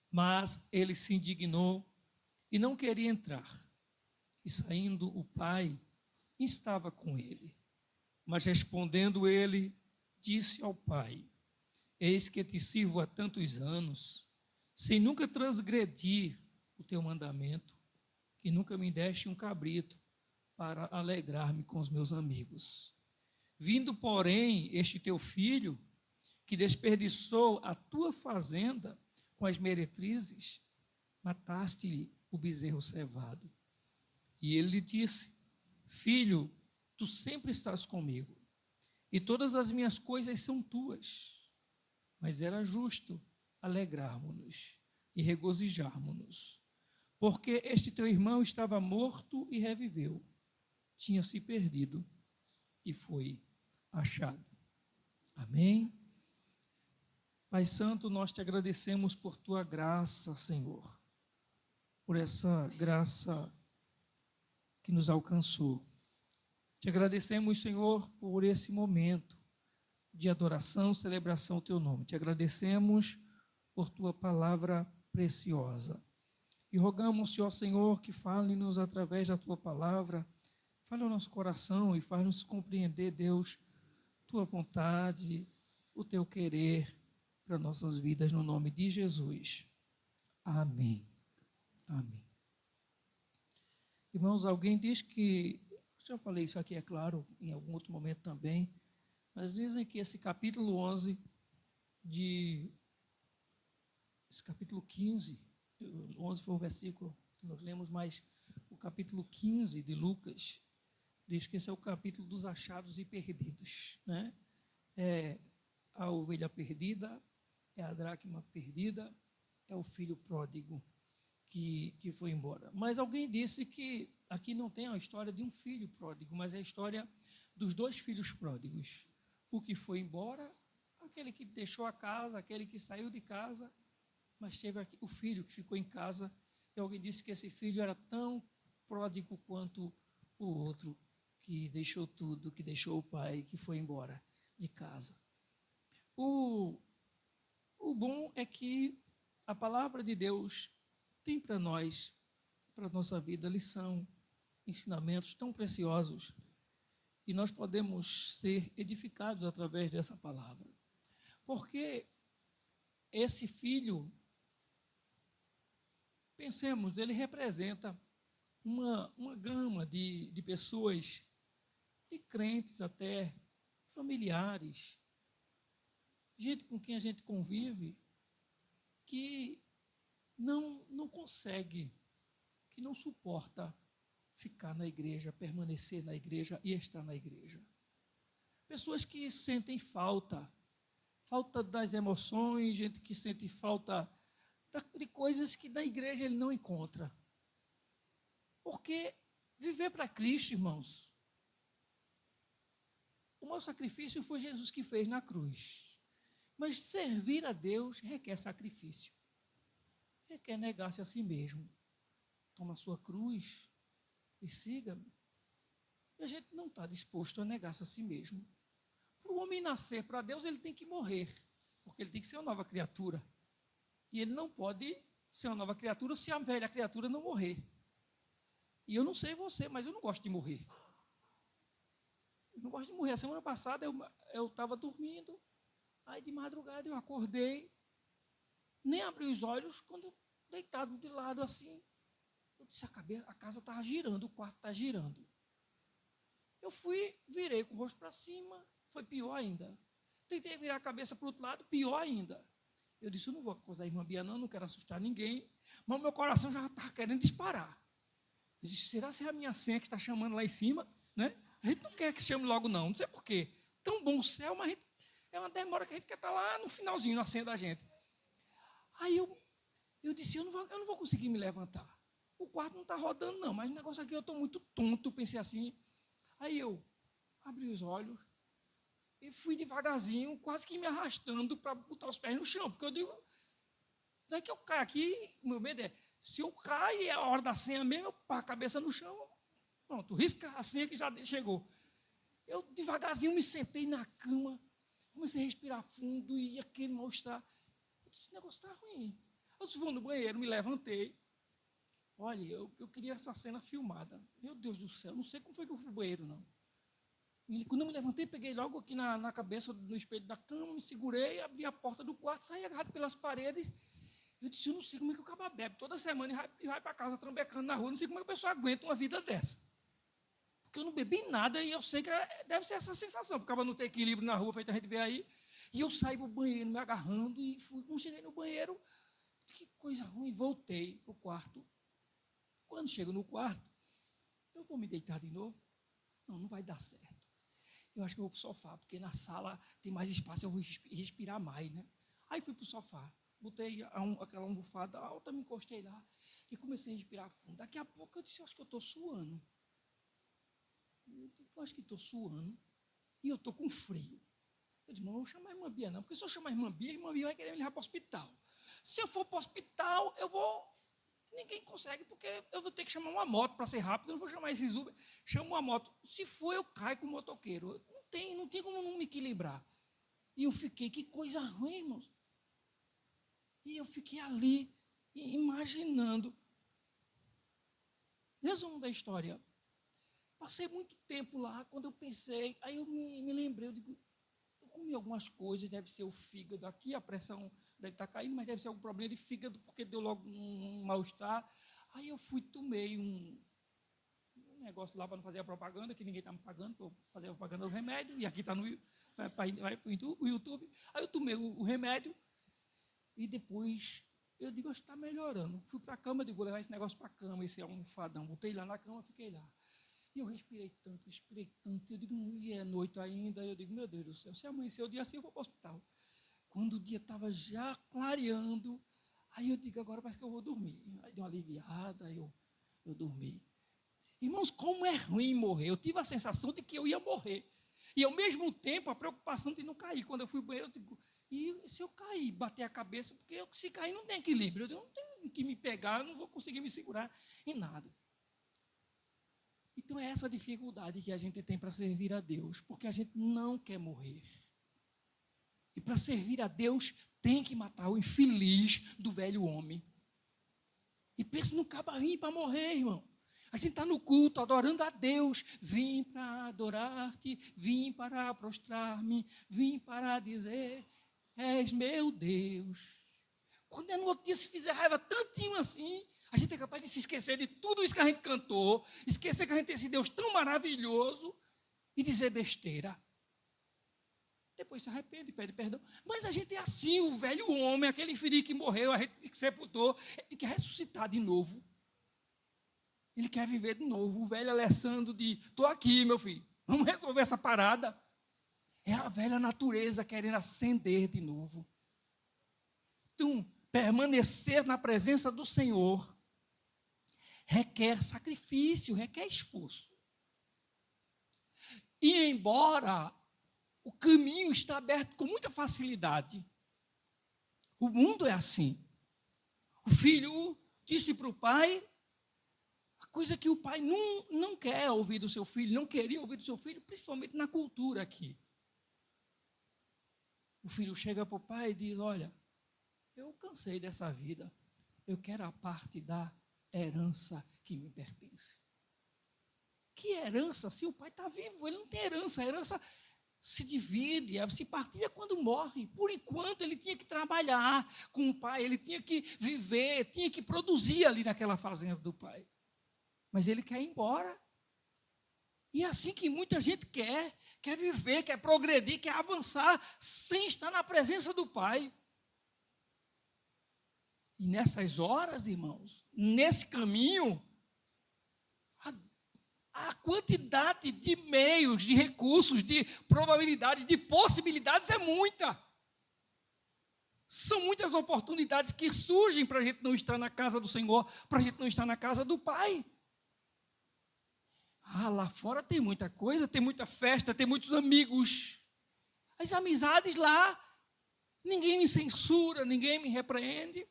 Mas ele se indignou e não queria entrar. E saindo o pai, estava com ele. Mas respondendo ele, disse ao pai: eis que te sirvo há tantos anos, sem nunca transgredir o teu mandamento, e nunca me deste um cabrito para alegrar-me com os meus amigos. Vindo, porém, este teu filho, que desperdiçou a tua fazenda com as meretrizes, mataste-lhe o bezerro cevado. E ele lhe disse: filho, tu sempre estás comigo, e todas as minhas coisas são tuas. Mas era justo alegrarmos-nos e regozijarmos-nos, porque este teu irmão estava morto e reviveu, tinha se perdido e foi achado. Amém? Pai Santo, nós te agradecemos por tua graça, Senhor, por essa graça que nos alcançou. Te agradecemos, Senhor, por esse momento de adoração, celebração ao teu nome. Te agradecemos por tua palavra preciosa. E rogamos, Senhor, que fale-nos através da tua palavra, fale ao nosso coração e faz-nos compreender, Deus, tua vontade, o teu querer para nossas vidas, no nome de Jesus. Amém. Amém. Irmãos, alguém diz que, já falei isso aqui, é claro, em algum outro momento também, mas dizem que esse capítulo 11 esse capítulo 15, 11 foi o versículo que nós lemos, mas o capítulo 15 de Lucas diz que esse é o capítulo dos achados e perdidos, né? É a ovelha perdida, é a dracma perdida, é o filho pródigo que foi embora. Mas alguém disse que aqui não tem a história de um filho pródigo, mas é a história dos dois filhos pródigos. O que foi embora, aquele que deixou a casa, aquele que saiu de casa, mas teve o filho que ficou em casa, e alguém disse que esse filho era tão pródigo quanto o outro, que deixou tudo, que deixou o pai, que foi embora de casa. O bom é que a palavra de Deus tem para nós, para a nossa vida, lição, ensinamentos tão preciosos, e nós podemos ser edificados através dessa palavra. Porque esse filho, pensemos, ele representa uma gama de pessoas, de crentes até, familiares, gente com quem a gente convive, que não consegue, que não suporta ficar na igreja, permanecer na igreja e estar na igreja. Pessoas que sentem falta das emoções, gente que sente falta de coisas que na igreja ele não encontra. Porque viver para Cristo, irmãos, o maior sacrifício foi Jesus que fez na cruz. Mas servir a Deus requer sacrifício. Requer negar-se a si mesmo. Toma a sua cruz e siga-me. E a gente não está disposto a negar-se a si mesmo. Para o homem nascer para Deus, ele tem que morrer, porque ele tem que ser uma nova criatura. E ele não pode ser uma nova criatura se a velha criatura não morrer. E eu não sei você, mas eu não gosto de morrer. Eu não gosto de morrer. A semana passada eu estava dormindo, aí de madrugada eu acordei, nem abri os olhos, quando deitado de lado assim, eu disse, a casa estava girando, o quarto está girando. Eu virei com o rosto para cima, foi pior ainda. Tentei virar a cabeça para o outro lado, pior ainda. Eu disse, eu não vou acusar a irmã Bia, não quero assustar ninguém, mas o meu coração já estava querendo disparar. Eu disse, será que é a minha senha que está chamando lá em cima? Né? A gente não quer que chame logo, não sei por quê. Tão bom o céu, mas é uma demora que a gente quer estar lá no finalzinho, na senha da gente. Aí eu disse, eu não vou conseguir me levantar. O quarto não está rodando, não, mas o negócio aqui eu estou muito tonto, pensei assim. Aí eu abri os olhos e fui devagarzinho, quase que me arrastando para botar os pés no chão, porque eu digo, não é que eu caio aqui, o meu medo é, se eu caio, é a hora da senha mesmo, eu paro a cabeça no chão, pronto, risca a senha que já chegou. Eu devagarzinho me sentei na cama, comecei a respirar fundo e aquele mal-estar. Eu disse, esse negócio está ruim. Eu disse, vou no banheiro, me levantei. Olha, eu queria essa cena filmada. Meu Deus do céu, não sei como foi que eu fui no banheiro, não. E quando eu me levantei, peguei logo aqui na cabeça, no espelho da cama, me segurei, abri a porta do quarto, saí agarrado pelas paredes. Eu disse, eu não sei como é que o cara bebe toda semana e vai para casa trambecando na rua, não sei como é que a pessoa aguenta uma vida dessa. Porque eu não bebi nada e eu sei que deve ser essa sensação, porque o cara não tem equilíbrio na rua, feito a gente vê aí. E eu saí para o banheiro me agarrando e fui. Quando cheguei no banheiro, que coisa ruim, voltei para o quarto. Quando chego no quarto, eu vou me deitar de novo? Não vai dar certo. Eu acho que eu vou para o sofá, porque na sala tem mais espaço, eu vou respirar mais, né? Aí fui para o sofá, botei aquela almofada alta, me encostei lá e comecei a respirar fundo. Daqui a pouco eu disse, eu acho que eu estou suando. Eu acho que estou suando e eu estou com frio. Eu disse, não vou chamar a irmã Bia, não, porque se eu chamar a irmã Bia vai querer me levar para o hospital. Se eu for para o hospital, ninguém consegue, porque eu vou ter que chamar uma moto para ser rápido, eu não vou chamar esses Uber, chamo uma moto. Se for, eu caio com o motoqueiro. Não tem como não me equilibrar. E eu fiquei, que coisa ruim, irmãos. E eu fiquei ali, imaginando. Resumo da história. Passei muito tempo lá, quando eu pensei, aí eu me lembrei, eu digo, eu comi algumas coisas, deve ser o fígado aqui, a pressão deve estar caindo, mas deve ser algum problema de fígado, porque deu logo um mal-estar. Aí eu tomei um negócio lá para não fazer a propaganda, que ninguém está me pagando, para fazer a propaganda do remédio, e aqui está vai para o YouTube. Aí eu tomei o remédio, e depois eu digo, acho que está melhorando. Fui para a cama, digo, vou levar esse negócio para a cama, esse almofadão. Botei lá na cama, fiquei lá. E eu respirei tanto, eu digo, e é noite ainda, eu digo, meu Deus do céu, se amanhecer o dia assim, eu vou para o hospital. Quando o dia estava já clareando, aí eu digo, agora parece que eu vou dormir. Aí deu uma aliviada, eu dormi. Irmãos, como é ruim morrer. Eu tive a sensação de que eu ia morrer. E, ao mesmo tempo, a preocupação de não cair. Quando eu fui ao banheiro, eu digo, e se eu cair, bater a cabeça? Porque se cair não tem equilíbrio. Eu não tenho que me pegar, eu não vou conseguir me segurar em nada. Então, é essa dificuldade que a gente tem para servir a Deus, porque a gente não quer morrer. E para servir a Deus, tem que matar o infeliz do velho homem. E pensa no cabarrinho para morrer, irmão. A gente está no culto, adorando a Deus. Vim para adorar-te, vim para prostrar-me, vim para dizer, és meu Deus. Quando é no outro dia se fizer raiva tantinho assim, a gente é capaz de se esquecer de tudo isso que a gente cantou, esquecer que a gente tem esse Deus tão maravilhoso e dizer besteira. Depois se arrepende, pede perdão. Mas a gente é assim, o velho homem, aquele infeliz que morreu, a gente sepultou, ele quer ressuscitar de novo. Ele quer viver de novo. O velho Alessandro diz, estou aqui, meu filho, vamos resolver essa parada. É a velha natureza querendo acender de novo. Então, permanecer na presença do Senhor requer sacrifício, requer esforço. E embora o caminho está aberto com muita facilidade, o mundo é assim. O filho disse para o pai a coisa que o pai não quer ouvir do seu filho, não queria ouvir do seu filho, principalmente na cultura aqui. O filho chega para o pai e diz, olha, eu cansei dessa vida, eu quero a parte da herança que me pertence. Que herança? Se o pai está vivo, ele não tem herança. A herança se divide, se partilha quando morre. Por enquanto, ele tinha que trabalhar com o pai, ele tinha que viver, tinha que produzir ali naquela fazenda do pai. Mas ele quer ir embora. E é assim que muita gente quer viver, quer progredir, quer avançar, sem estar na presença do Pai. E nessas horas, irmãos, nesse caminho, a quantidade de meios, de recursos, de probabilidades, de possibilidades é muita. São muitas oportunidades que surgem para a gente não estar na casa do Senhor, para a gente não estar na casa do Pai. Lá fora tem muita coisa, tem muita festa, tem muitos amigos. As amizades lá, ninguém me censura, ninguém me repreende.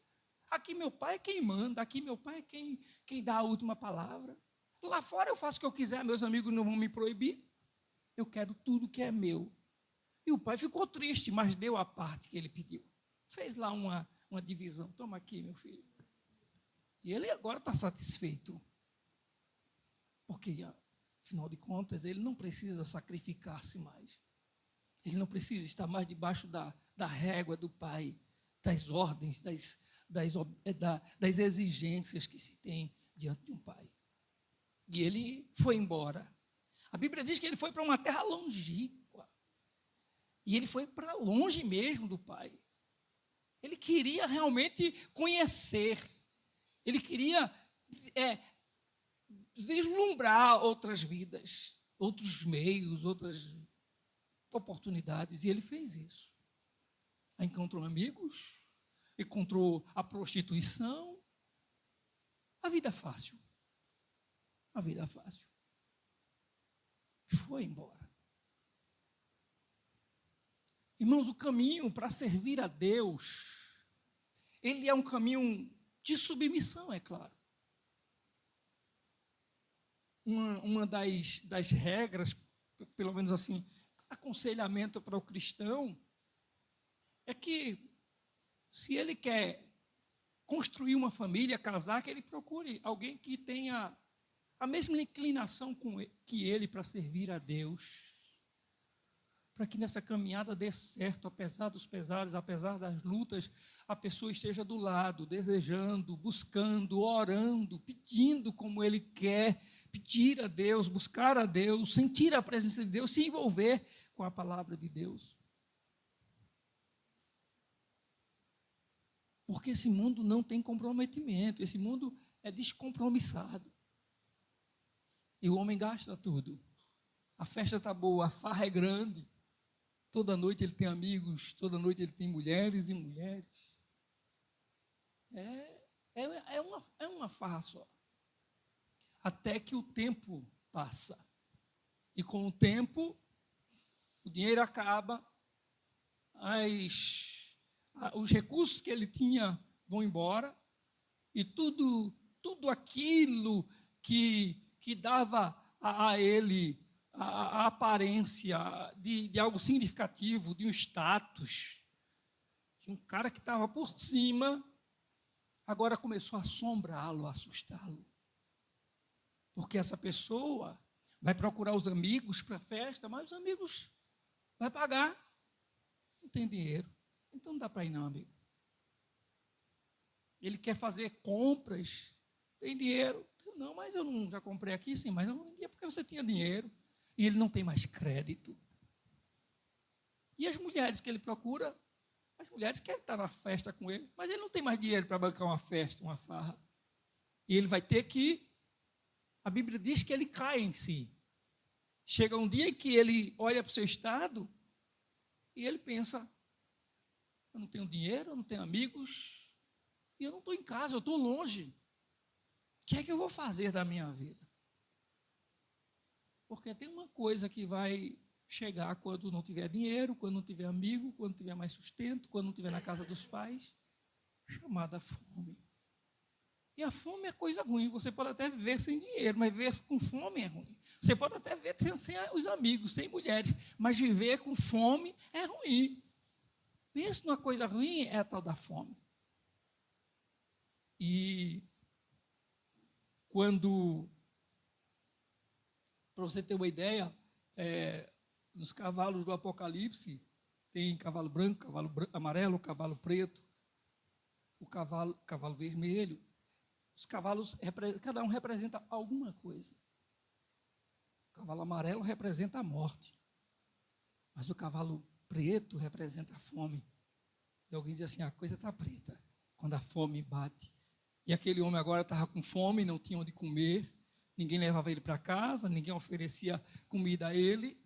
Aqui meu pai é quem manda, aqui meu pai é quem dá a última palavra. Lá fora eu faço o que eu quiser, meus amigos não vão me proibir. Eu quero tudo que é meu. E o pai ficou triste, mas deu a parte que ele pediu. Fez lá uma divisão. Toma aqui, meu filho. E ele agora está satisfeito. Porque, afinal de contas, ele não precisa sacrificar-se mais. Ele não precisa estar mais debaixo da régua do pai, das ordens, das exigências que se tem diante de um pai. E ele foi embora. A Bíblia diz que ele foi para uma terra longínqua. E ele foi para longe mesmo do pai. Ele queria realmente conhecer. Ele queria vislumbrar outras vidas, outros meios, outras oportunidades. E ele fez isso. Encontrou amigos, encontrou a prostituição. A vida fácil. A vida fácil. Foi embora. Irmãos, o caminho para servir a Deus, ele é um caminho de submissão, é claro. Uma das regras, pelo menos assim, aconselhamento para o cristão, é que se ele quer construir uma família, casar, que ele procure alguém que tenha a mesma inclinação que ele para servir a Deus, para que nessa caminhada dê certo, apesar dos pesares, apesar das lutas, a pessoa esteja do lado, desejando, buscando, orando, pedindo como ele quer, pedir a Deus, buscar a Deus, sentir a presença de Deus, se envolver com a palavra de Deus. Porque esse mundo não tem comprometimento, esse mundo é descompromissado. E o homem gasta tudo. A festa está boa, a farra é grande. Toda noite ele tem amigos, toda noite ele tem mulheres e mulheres. É uma farra só. Até que o tempo passa. E com o tempo, o dinheiro acaba, os recursos que ele tinha vão embora, e tudo aquilo que dava a ele a aparência de algo significativo, de um status, de um cara que estava por cima, agora começou a assombrá-lo, a assustá-lo. Porque essa pessoa vai procurar os amigos para a festa, mas os amigos vai pagar, não tem dinheiro, então não dá para ir não, amigo. Ele quer fazer compras, tem dinheiro, não, mas eu não, já comprei aqui, sim, mas eu não vendia porque você tinha dinheiro. E ele não tem mais crédito. E as mulheres que ele procura, as mulheres querem estar na festa com ele, mas ele não tem mais dinheiro para bancar uma festa, uma farra. E ele vai ter que, a Bíblia diz que ele cai em si. Chega um dia que ele olha para o seu estado e ele pensa, eu não tenho dinheiro, eu não tenho amigos, e eu não estou em casa, eu estou longe. O que é que eu vou fazer da minha vida? Porque tem uma coisa que vai chegar quando não tiver dinheiro, quando não tiver amigo, quando não tiver mais sustento, quando não tiver na casa dos pais, chamada fome. E a fome é coisa ruim. Você pode até viver sem dinheiro, mas viver com fome é ruim. Você pode até viver sem os amigos, sem mulheres, mas viver com fome é ruim. Pensa numa coisa ruim, é a tal da fome. E quando... Para você ter uma ideia, nos cavalos do Apocalipse, tem cavalo branco, amarelo, cavalo preto, o cavalo vermelho. Os cavalos, cada um representa alguma coisa. cavalo amarelo representa a morte, mas o cavalo preto representa a fome. E alguém diz assim, a coisa está preta, quando a fome bate. E aquele homem agora estava com fome, não tinha onde comer, ninguém levava ele para casa, ninguém oferecia comida a ele,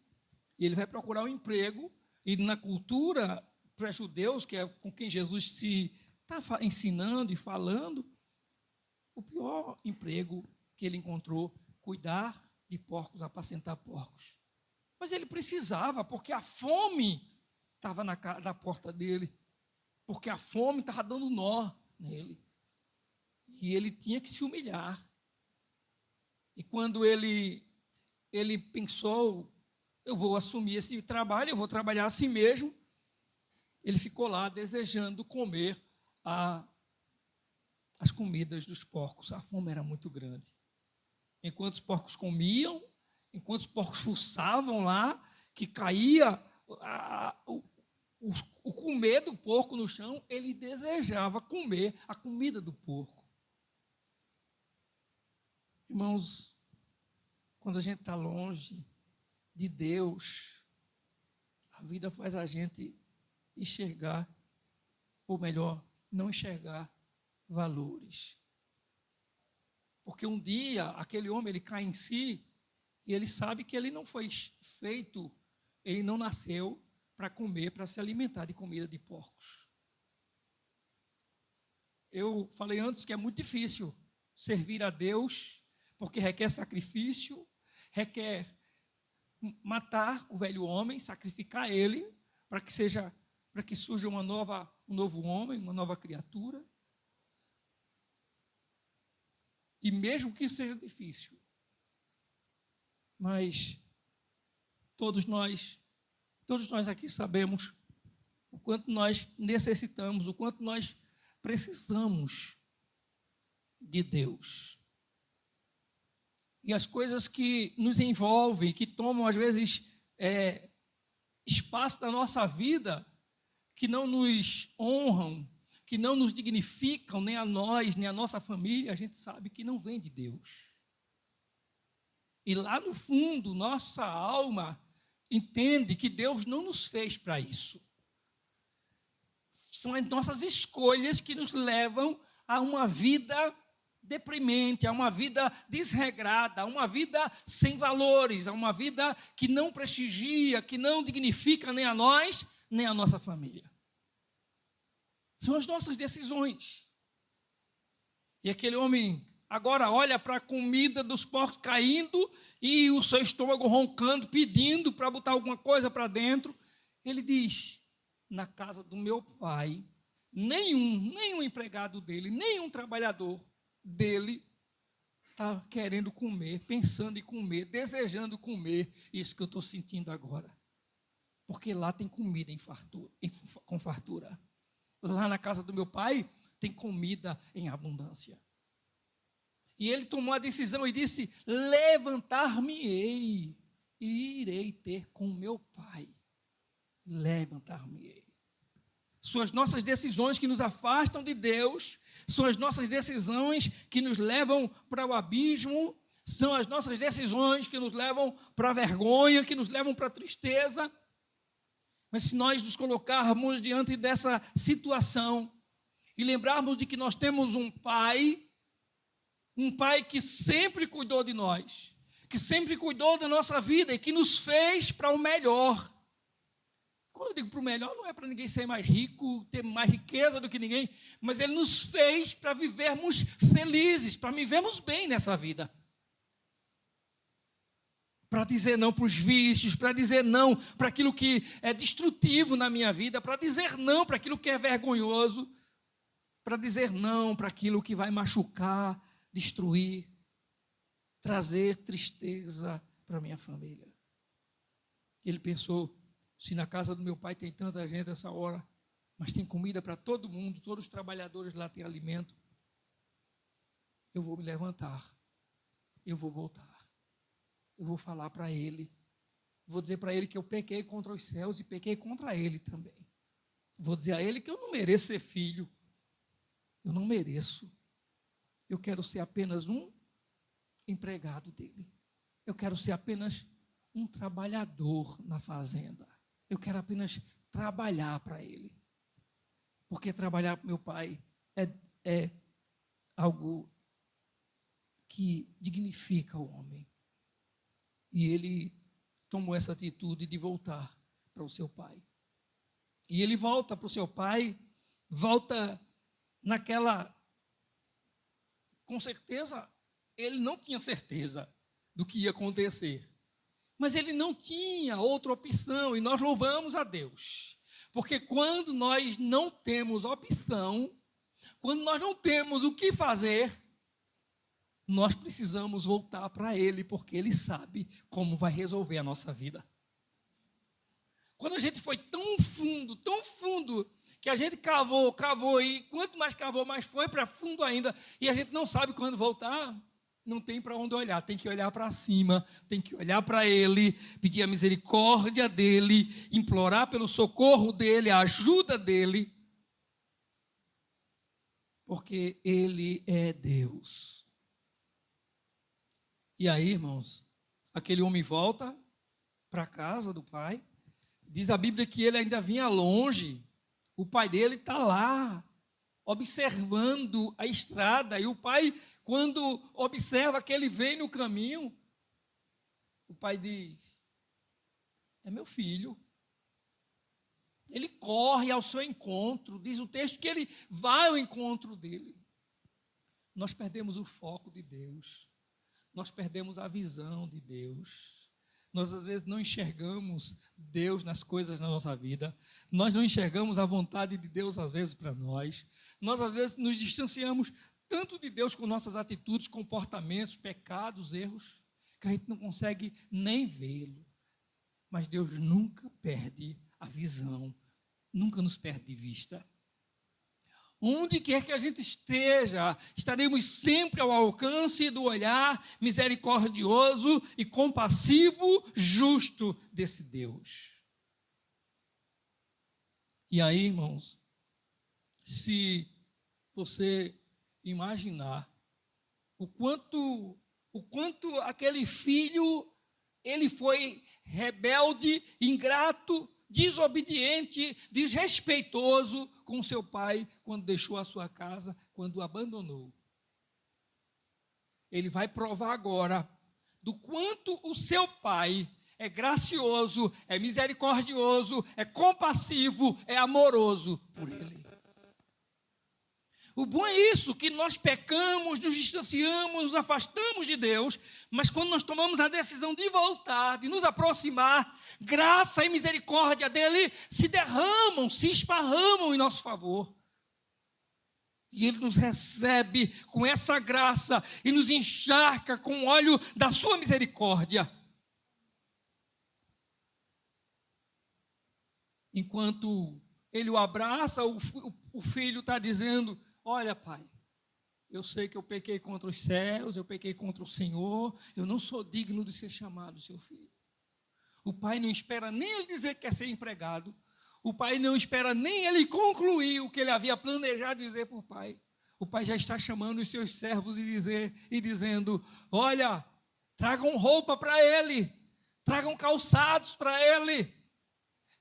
e ele vai procurar um emprego, e na cultura para judeus, que é com quem Jesus se está ensinando e falando, o pior emprego que ele encontrou, cuidar de porcos, apacentar porcos. Mas ele precisava, porque a fome estava na porta dele, porque a fome estava dando nó nele. E ele tinha que se humilhar. E quando ele pensou, eu vou assumir esse trabalho, eu vou trabalhar assim mesmo, ele ficou lá desejando comer as comidas dos porcos. A fome era muito grande. Enquanto os porcos comiam, enquanto os porcos fuçavam lá, que caía o comer do porco no chão, ele desejava comer a comida do porco. Irmãos, quando a gente está longe de Deus, a vida faz a gente enxergar, ou melhor, não enxergar valores. Porque um dia aquele homem ele cai em si e ele sabe que ele não foi feito, ele não nasceu para comer, para se alimentar de comida de porcos. Eu falei antes que é muito difícil servir a Deus, porque requer sacrifício, requer matar o velho homem, sacrificar ele, para que surja um novo homem, uma nova criatura. E mesmo que seja difícil, mas todos nós aqui sabemos o quanto nós necessitamos, o quanto nós precisamos de Deus. E as coisas que nos envolvem, que tomam às vezes espaço da nossa vida, que não nos honram, que não nos dignificam, nem a nós, nem a nossa família, a gente sabe que não vem de Deus. E lá no fundo, nossa alma entende que Deus não nos fez para isso. São as nossas escolhas que nos levam a uma vida deprimente, a uma vida desregrada, a uma vida sem valores, a uma vida que não prestigia, que não dignifica nem a nós, nem a nossa família. São as nossas decisões. E aquele homem agora olha para a comida dos porcos caindo e o seu estômago roncando, pedindo para botar alguma coisa para dentro. Ele diz, na casa do meu pai, nenhum empregado dele, nenhum trabalhador dele está querendo comer, pensando em comer, desejando comer isso que eu estou sentindo agora. Porque lá tem comida com fartura. Lá na casa do meu pai tem comida em abundância. E ele tomou a decisão e disse, levantar-me-ei e irei ter com meu pai. Levantar-me-ei. São as nossas decisões que nos afastam de Deus, são as nossas decisões que nos levam para o abismo, são as nossas decisões que nos levam para a vergonha, que nos levam para a tristeza. Mas se nós nos colocarmos diante dessa situação e lembrarmos de que nós temos um pai que sempre cuidou de nós, que sempre cuidou da nossa vida e que nos fez para o melhor. Quando eu digo para o melhor, não é para ninguém ser mais rico, ter mais riqueza do que ninguém, mas Ele nos fez para vivermos felizes, para vivermos bem nessa vida. Para dizer não para os vícios, para dizer não para aquilo que é destrutivo na minha vida, para dizer não para aquilo que é vergonhoso, para dizer não para aquilo que vai machucar, destruir, trazer tristeza para a minha família. Ele pensou, se na casa do meu pai tem tanta gente essa hora, mas tem comida para todo mundo, todos os trabalhadores lá têm alimento, eu vou me levantar, eu vou voltar, eu vou falar para ele, vou dizer para ele que eu pequei contra os céus e pequei contra ele também. Vou dizer a ele que eu não mereço ser filho, eu não mereço. Eu quero ser apenas um empregado dele. eu quero ser apenas um trabalhador na fazenda. Eu quero apenas trabalhar para ele. Porque trabalhar para meu pai é algo que dignifica o homem. E ele tomou essa atitude de voltar para o seu pai. E ele volta para o seu pai, volta naquela... Com certeza, ele não tinha certeza do que ia acontecer. Mas ele não tinha outra opção, e nós louvamos a Deus. Porque quando nós não temos opção, quando nós não temos o que fazer, nós precisamos voltar para Ele, porque Ele sabe como vai resolver a nossa vida. Quando a gente foi tão fundo, que a gente cavou, e quanto mais cavou, mais foi para fundo ainda, e a gente não sabe quando voltar, não tem para onde olhar, tem que olhar para cima, tem que olhar para Ele, pedir a misericórdia dEle, implorar pelo socorro dEle, a ajuda dEle, porque Ele é Deus. E aí, irmãos, aquele homem volta para a casa do pai, diz a Bíblia que ele ainda vinha longe, o pai dele está lá, observando a estrada, e o pai, quando observa que ele vem no caminho, o pai diz: é meu filho. Ele corre ao seu encontro, diz o texto que ele vai ao encontro dele. Nós perdemos o foco de Deus, nós perdemos a visão de Deus. Nós, às vezes, não enxergamos Deus nas coisas da nossa vida. Nós não enxergamos a vontade de Deus, às vezes, para nós. Nós, às vezes, nos distanciamos tanto de Deus com nossas atitudes, comportamentos, pecados, erros, que a gente não consegue nem vê-lo. Mas Deus nunca perde a visão, nunca nos perde de vista. Onde quer que a gente esteja, estaremos sempre ao alcance do olhar misericordioso e compassivo, justo desse Deus. E aí, irmãos, se você imaginar o quanto aquele filho, ele foi rebelde, ingrato, desobediente, desrespeitoso com seu pai quando deixou a sua casa, quando o abandonou. Ele vai provar agora do quanto o seu pai é gracioso, é misericordioso, é compassivo, é amoroso por ele. O bom é isso, que nós pecamos, nos distanciamos, nos afastamos de Deus, mas quando nós tomamos a decisão de voltar, de nos aproximar, graça e misericórdia dele se derramam, se esparramam em nosso favor. E ele nos recebe com essa graça e nos encharca com o óleo da sua misericórdia. Enquanto ele o abraça, o filho está dizendo: olha, pai, eu sei que eu pequei contra os céus, eu pequei contra o Senhor, eu não sou digno de ser chamado seu filho. O pai não espera nem ele dizer que quer ser empregado, o pai não espera nem ele concluir o que ele havia planejado dizer para o pai. O pai já está chamando os seus servos e dizendo: olha, tragam roupa para ele, tragam calçados para ele.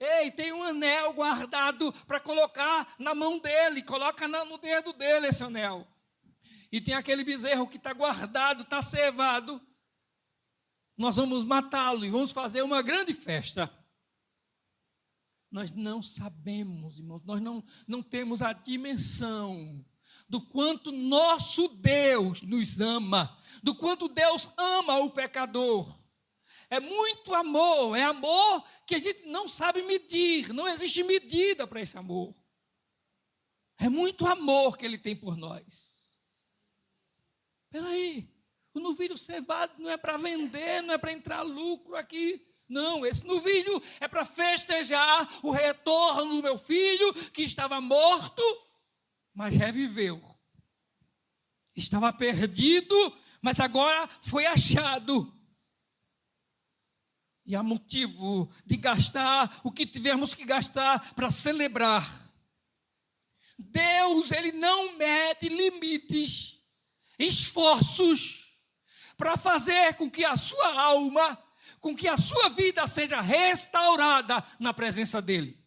Ei, tem um anel guardado para colocar na mão dele, coloca no dedo dele esse anel. E tem aquele bezerro que está guardado, está cevado. Nós vamos matá-lo e vamos fazer uma grande festa. Nós não sabemos, irmãos, nós não temos a dimensão do quanto nosso Deus nos ama, do quanto Deus ama o pecador. É muito amor, é amor que a gente não sabe medir, não existe medida para esse amor. É muito amor que ele tem por nós. Espera aí, o novilho cevado não é para vender, não é para entrar lucro aqui. Não, esse novilho é para festejar o retorno do meu filho, que estava morto, mas reviveu. Estava perdido, mas agora foi achado. E há motivo de gastar o que tivermos que gastar para celebrar. Deus, ele não mede limites, esforços, para fazer com que a sua alma, com que a sua vida seja restaurada na presença dele.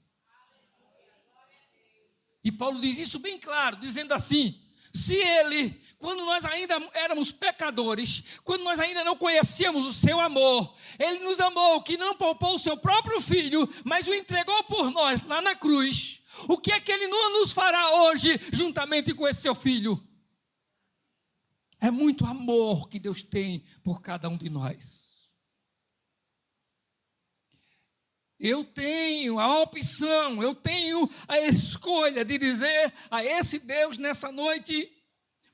E Paulo diz isso bem claro, dizendo assim: se ele, quando nós ainda éramos pecadores, quando nós ainda não conhecíamos o seu amor, ele nos amou, que não poupou o seu próprio filho, mas o entregou por nós lá na cruz, o que é que ele não nos fará hoje, juntamente com esse seu filho? É muito amor que Deus tem por cada um de nós. Eu tenho a opção, eu tenho a escolha de dizer a esse Deus nessa noite: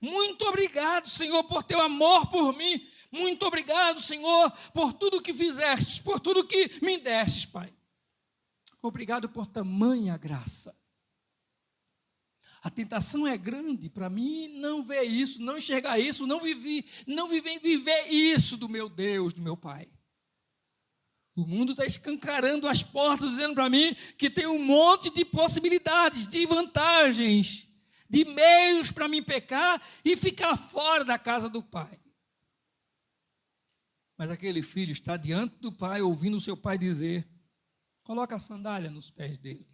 muito obrigado, Senhor, por teu amor por mim. Muito obrigado, Senhor, por tudo que fizeste, por tudo que me destes, Pai. Obrigado por tamanha graça. A tentação é grande para mim não ver isso, não enxergar isso, não viver isso do meu Deus, do meu Pai. O mundo está escancarando as portas, dizendo para mim que tem um monte de possibilidades, de vantagens, de meios para mim pecar e ficar fora da casa do Pai. Mas aquele filho está diante do Pai, ouvindo o seu pai dizer: coloca a sandália nos pés dele.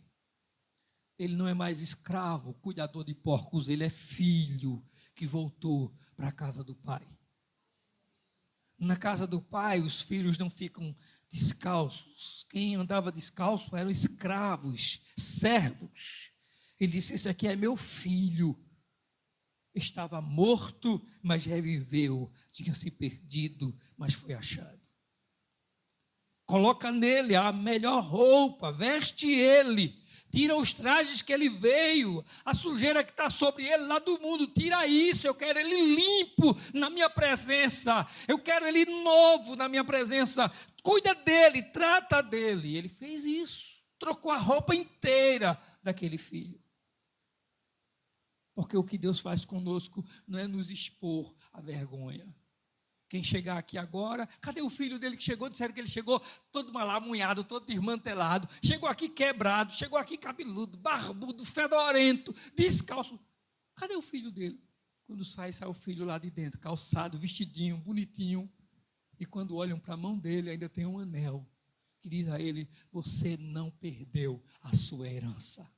Ele não é mais escravo, cuidador de porcos, ele é filho que voltou para a casa do Pai. Na casa do Pai, os filhos não ficam descalços. Quem andava descalço eram escravos, servos. Ele disse: esse aqui é meu filho. Estava morto, mas reviveu. Tinha se perdido, mas foi achado. Coloca nele a melhor roupa, veste ele. Tira os trajes que ele veio, a sujeira que está sobre ele lá do mundo, tira isso. Eu quero ele limpo na minha presença, eu quero ele novo na minha presença. Cuida dele, trata dele. Ele fez isso, trocou a roupa inteira daquele filho. Porque o que Deus faz conosco não é nos expor à vergonha. Quem chegar aqui agora, cadê o filho dele que chegou? Disseram que ele chegou todo malamunhado, todo desmantelado, chegou aqui quebrado, chegou aqui cabeludo, barbudo, fedorento, descalço. Cadê o filho dele? Quando sai o filho lá de dentro, calçado, vestidinho, bonitinho. E quando olham para a mão dele, ainda tem um anel que diz a ele: você não perdeu a sua herança.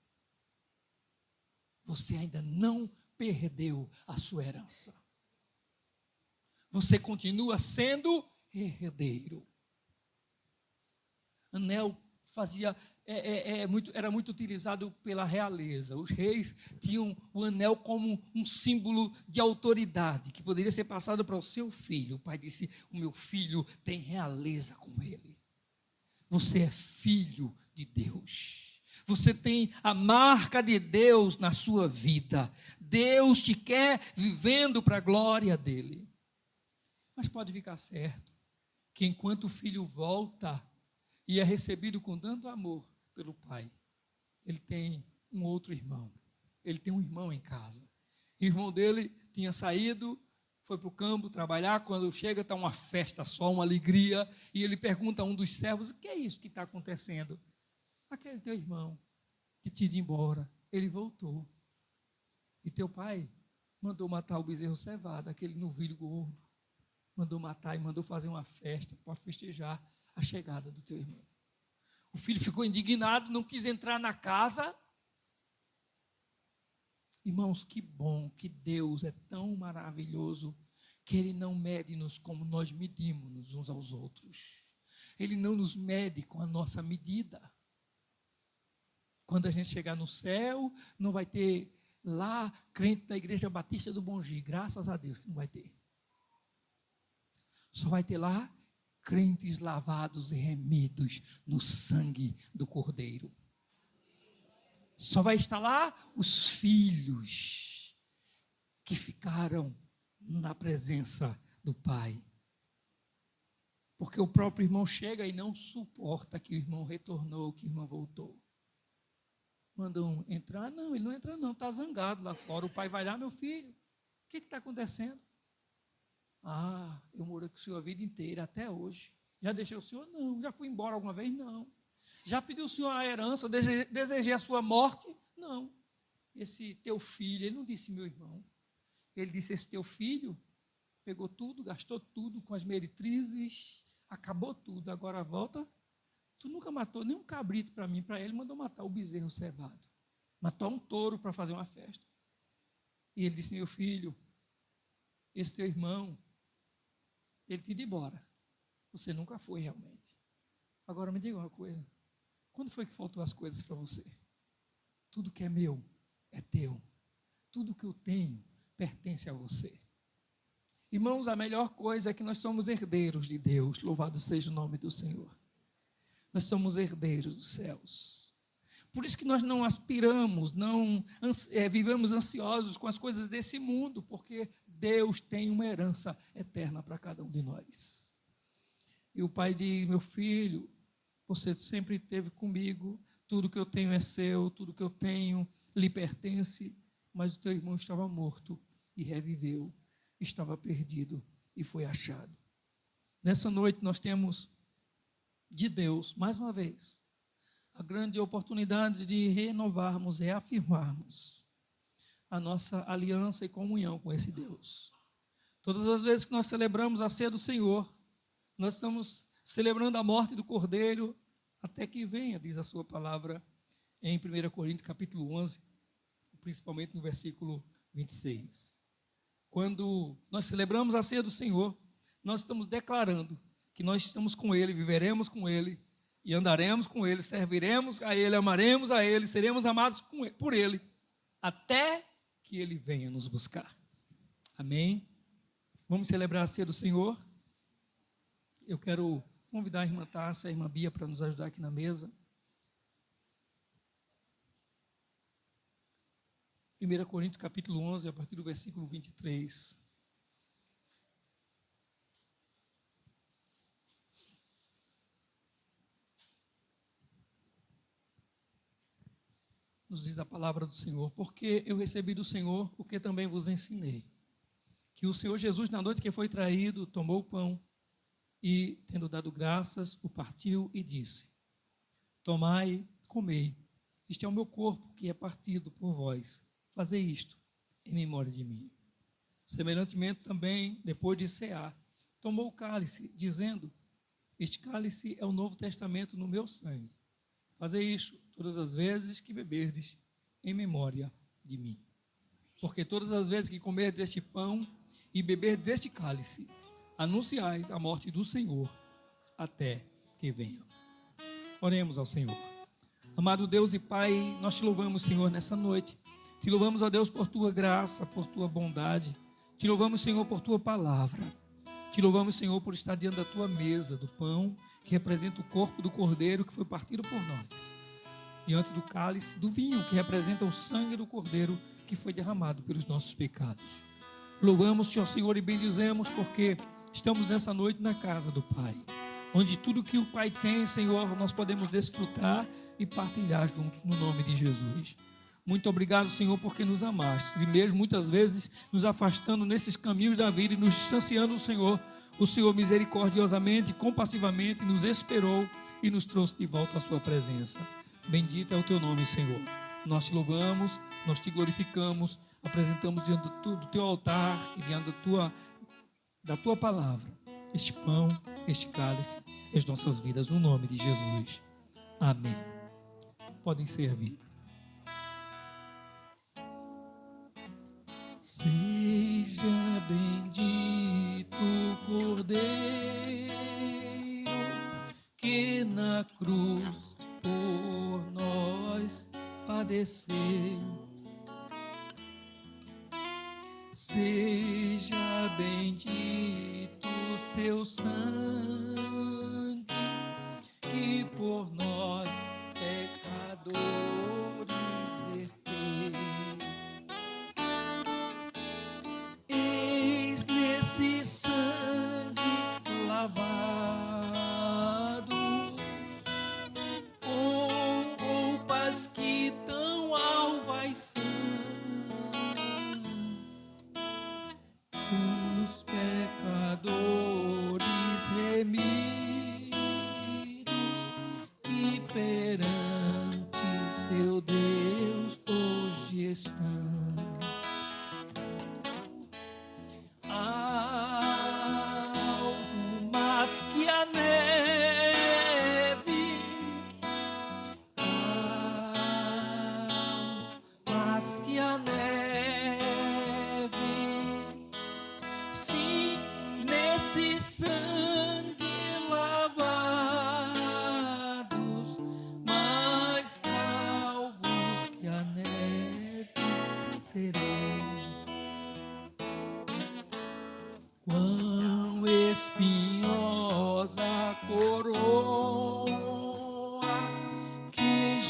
Você ainda não perdeu a sua herança. Você continua sendo herdeiro. Anel era muito utilizado pela realeza. Os reis tinham o anel como um símbolo de autoridade, que poderia ser passado para o seu filho. O pai disse: o meu filho tem realeza com ele. Você é filho de Deus. Você tem a marca de Deus na sua vida. Deus te quer vivendo para a glória dele. Mas pode ficar certo que enquanto o filho volta e é recebido com tanto amor pelo pai, ele tem um outro irmão. Ele tem um irmão em casa. O irmão dele tinha saído, foi para o campo trabalhar. Quando chega, está uma festa só, uma alegria. E ele pergunta a um dos servos: o que é isso que está acontecendo? Aquele teu irmão que tinha ido embora, ele voltou. E teu pai mandou matar o bezerro cevado, aquele novilho gordo. Mandou matar e mandou fazer uma festa para festejar a chegada do teu irmão. O filho ficou indignado, não quis entrar na casa. Irmãos, que bom que Deus é tão maravilhoso que Ele não mede-nos como nós medimos uns aos outros. Ele não nos mede com a nossa medida. Quando a gente chegar no céu, não vai ter lá crente da Igreja Batista do Bongi, graças a Deus que não vai ter. Só vai ter lá crentes lavados e remidos no sangue do Cordeiro. Só vai estar lá os filhos que ficaram na presença do Pai. Porque o próprio irmão chega e não suporta que o irmão retornou, que o irmão voltou. Mandam entrar? Não, ele não entra não, está zangado lá fora. O pai vai lá: meu filho, o que está acontecendo? Ah, eu moro com o senhor a vida inteira, até hoje. Já deixei o senhor? Não. Já fui embora alguma vez? Não. Já pediu o senhor a herança? Desejei a sua morte? Não. Esse teu filho, ele não disse meu irmão. Ele disse: esse teu filho, pegou tudo, gastou tudo com as meretrizes, acabou tudo, agora volta. Tu nunca matou nenhum cabrito para mim, para ele, mandou matar o bezerro cevado. Matou um touro para fazer uma festa. E ele disse: meu filho, esse teu irmão, ele te ido embora. Você nunca foi realmente. Agora me diga uma coisa. Quando foi que faltou as coisas para você? Tudo que é meu é teu. Tudo que eu tenho pertence a você. Irmãos, a melhor coisa é que nós somos herdeiros de Deus. Louvado seja o nome do Senhor. Nós somos herdeiros dos céus. Por isso que nós não aspiramos, não vivemos ansiosos com as coisas desse mundo, porque Deus tem uma herança eterna para cada um de nós. E o pai diz: meu filho, você sempre esteve comigo, tudo que eu tenho é seu, tudo que eu tenho lhe pertence, mas o teu irmão estava morto e reviveu, estava perdido e foi achado. Nessa noite nós temos de Deus, mais uma vez, a grande oportunidade de renovarmos, reafirmarmos a nossa aliança e comunhão com esse Deus. Todas as vezes que nós celebramos a ceia do Senhor, nós estamos celebrando a morte do Cordeiro até que venha, diz a sua palavra em 1 Coríntios capítulo 11, principalmente no versículo 26. Quando nós celebramos a ceia do Senhor, nós estamos declarando que nós estamos com Ele, viveremos com Ele, e andaremos com Ele, serviremos a Ele, amaremos a Ele, seremos amados por Ele, até que Ele venha nos buscar. Amém? Vamos celebrar a ceia do Senhor? Eu quero convidar a irmã Tássia, a irmã Bia, para nos ajudar aqui na mesa. 1 Coríntios capítulo 11, a partir do versículo 23. Nos diz a palavra do Senhor: porque eu recebi do Senhor o que também vos ensinei, que o Senhor Jesus, na noite que foi traído, tomou o pão e, tendo dado graças, o partiu e disse: tomai, comei, isto é o meu corpo que é partido por vós, fazei isto em memória de mim. Semelhantemente também, depois de cear, tomou o cálice, dizendo: este cálice é o novo testamento no meu sangue, fazei isto todas as vezes que beberdes em memória de mim. Porque todas as vezes que comerdes deste pão e beberdes deste cálice, anunciais a morte do Senhor até que venha. Oremos ao Senhor. Amado Deus e Pai, nós te louvamos, Senhor, nessa noite. Te louvamos, ó Deus, por tua graça, por tua bondade. Te louvamos, Senhor, por tua palavra. Te louvamos, Senhor, por estar diante da tua mesa, do pão que representa o corpo do Cordeiro que foi partido por nós, diante do cálice, do vinho que representa o sangue do Cordeiro que foi derramado pelos nossos pecados. Louvamos-te, ó Senhor, e bendizemos porque estamos nessa noite na casa do Pai, onde tudo que o Pai tem, Senhor, nós podemos desfrutar e partilhar juntos no nome de Jesus. Muito obrigado, Senhor, porque nos amaste, e mesmo muitas vezes nos afastando nesses caminhos da vida e nos distanciando, Senhor, o Senhor misericordiosamente, compassivamente nos esperou e nos trouxe de volta à sua presença. Bendito é o teu nome, Senhor. Nós te louvamos, nós te glorificamos, apresentamos diante do teu altar e diante da tua palavra este pão, este cálice e as nossas vidas, no nome de Jesus. Amém. Podem servir. Seja bendito o Cordeiro que na cruz por nós padeceu. Seja bendito seu sangue que por nós pecadores verteu. Eis nesse sangue lavado com roupas que tão alvas são, os pecadores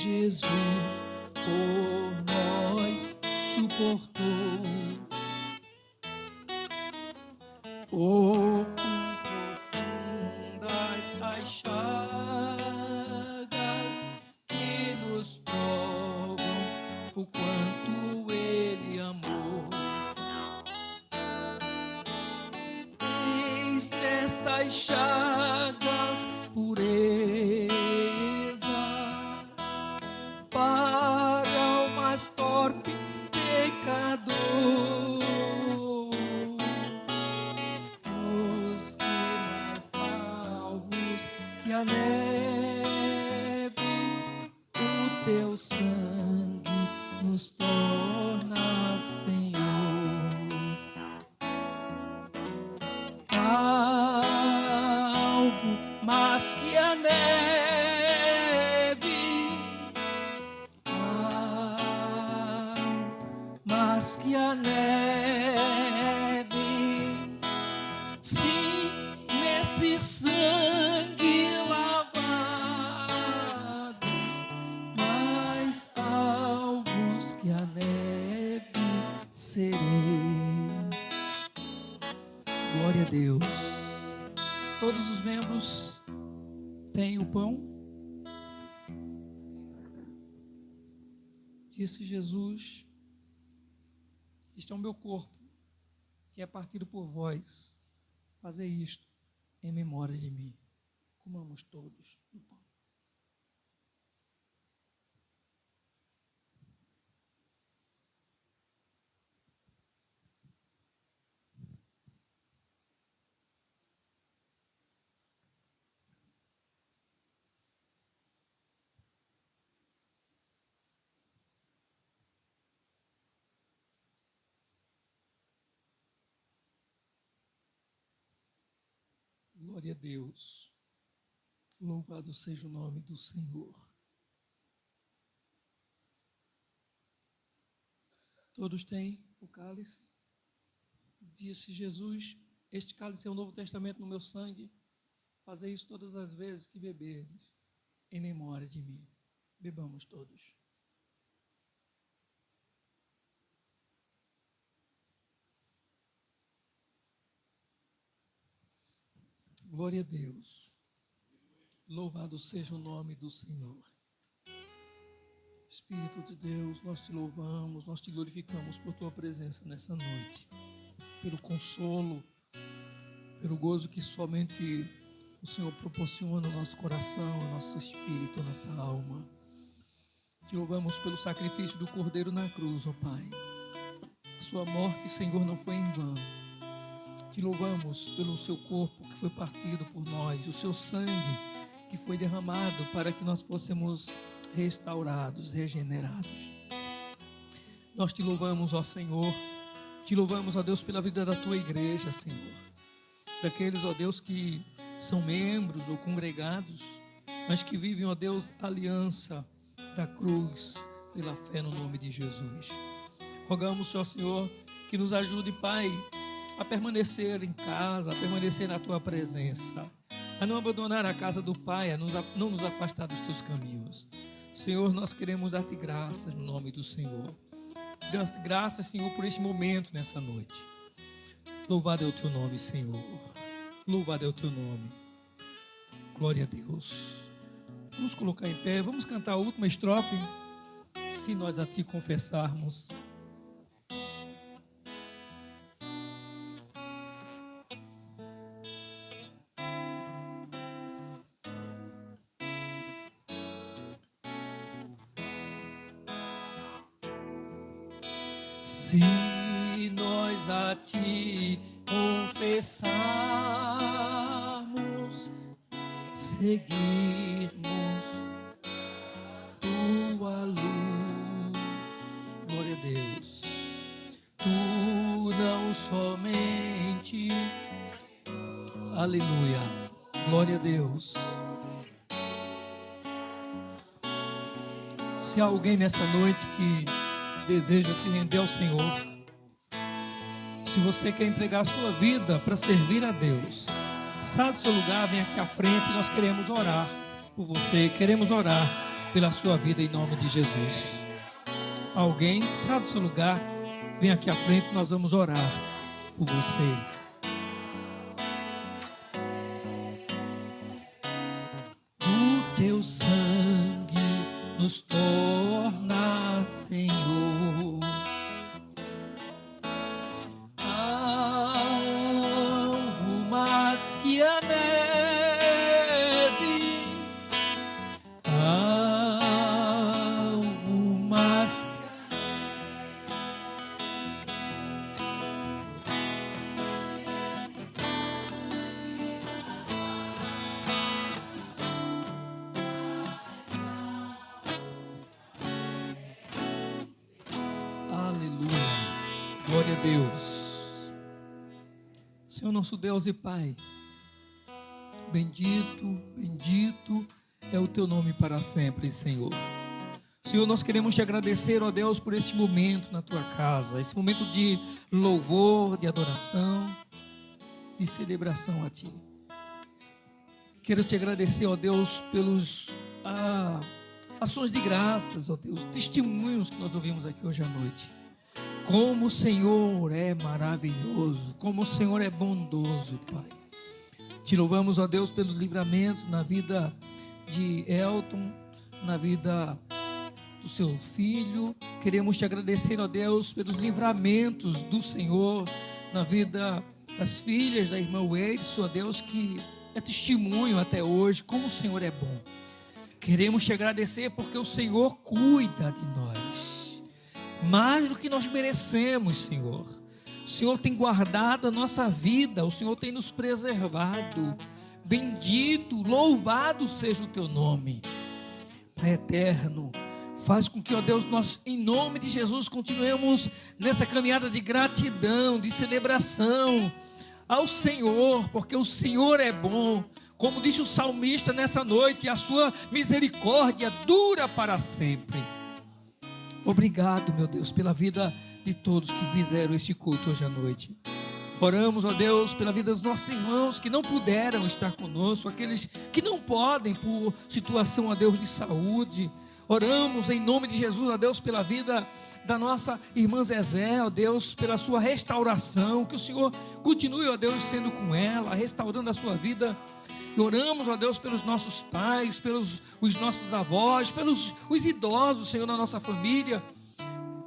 Jesus por nós suportou. Oh, quão profundas as chagas que nos provam o quanto Ele amou. Eis nessas chagas pureza para o mais torpe pecador. Os que mais alvos que a neve, o teu sangue nos torna, Senhor. Alvo mais que a neve, mais que a neve, sim, nesse sangue lavado, mais alvos que a neve serei. Glória a Deus. Todos os membros têm o pão. Disse Jesus: este é o meu corpo, que é partido por vós. Fazei isto em memória de mim. Comamos todos do pão. Glória a Deus. Louvado seja o nome do Senhor. Todos têm o cálice. Disse Jesus: este cálice é o Novo Testamento no meu sangue. Fazei isso todas as vezes que beberdes, em memória de mim. Bebamos todos. Glória a Deus. Louvado seja o nome do Senhor. Espírito de Deus, nós te louvamos, nós te glorificamos por tua presença nessa noite, pelo consolo, pelo gozo que somente o Senhor proporciona ao nosso coração, ao nosso espírito, à nossa alma. Te louvamos pelo sacrifício do Cordeiro na cruz, ó Pai. A sua morte, Senhor, não foi em vão. Te louvamos pelo seu corpo que foi partido por nós, o seu sangue que foi derramado para que nós fôssemos restaurados, regenerados. Nós te louvamos, ó Senhor, te louvamos, ó Deus, pela vida da tua igreja, Senhor. Daqueles, ó Deus, que são membros ou congregados, mas que vivem, ó Deus, a aliança da cruz pela fé no nome de Jesus. Rogamos, ó Senhor, que nos ajude, Pai, a permanecer em casa, a permanecer na tua presença, a não abandonar a casa do Pai, a não nos afastar dos teus caminhos. Senhor, nós queremos dar-te graças no nome do Senhor. Dá-te graças, Senhor, por este momento nessa noite. Louvado é o teu nome, Senhor. Louvado é o teu nome. Glória a Deus. Vamos colocar em pé, vamos cantar a última estrofe. Se nós a ti confessarmos. Se nós a ti confessarmos, seguirmos tua luz, glória a Deus, tu não somente, aleluia, glória a Deus. Se há alguém nessa noite que deseja se render ao Senhor, se você quer entregar a sua vida para servir a Deus, sai do seu lugar, vem aqui à frente, nós queremos orar por você, queremos orar pela sua vida em nome de Jesus. Alguém sai do seu lugar, vem aqui à frente, nós vamos orar por você. O teu sangue nos torna, Senhor, algo mais que a neve, algo mais que Aleluia. Glória a Deus. Senhor nosso Deus e Pai, bendito, bendito é o teu nome para sempre, Senhor. Senhor, nós queremos te agradecer, ó Deus, por este momento na tua casa, esse momento de louvor, de adoração, de celebração a ti. Quero te agradecer, ó Deus, pelos ações de graças, ó Deus, testemunhos que nós ouvimos aqui hoje à noite. Como o Senhor é maravilhoso, como o Senhor é bondoso, Pai. Te louvamos, ó Deus, pelos livramentos na vida de Elton, na vida do seu filho. Queremos te agradecer, ó Deus, pelos livramentos do Senhor na vida das filhas da irmã Weidson, ó Deus, que é testemunho até hoje, como o Senhor é bom. Queremos te agradecer porque o Senhor cuida de nós, mais do que nós merecemos, Senhor. O Senhor tem guardado a nossa vida, o Senhor tem nos preservado. Bendito, louvado seja o teu nome, Pai eterno. Faz com que, ó Deus, nós, em nome de Jesus, continuemos nessa caminhada de gratidão, de celebração ao Senhor, porque o Senhor é bom. Como disse o salmista nessa noite, a sua misericórdia dura para sempre. Obrigado, meu Deus, pela vida de todos que fizeram este culto hoje à noite. Oramos, ó Deus, pela vida dos nossos irmãos que não puderam estar conosco, aqueles que não podem por situação, ó Deus, de saúde. Oramos em nome de Jesus, ó Deus, pela vida da nossa irmã Zezé, ó Deus, pela sua restauração, que o Senhor continue, ó Deus, sendo com ela, restaurando a sua vida. E oramos, ó Deus, pelos nossos pais, pelos os nossos avós, pelos os idosos, Senhor, na nossa família.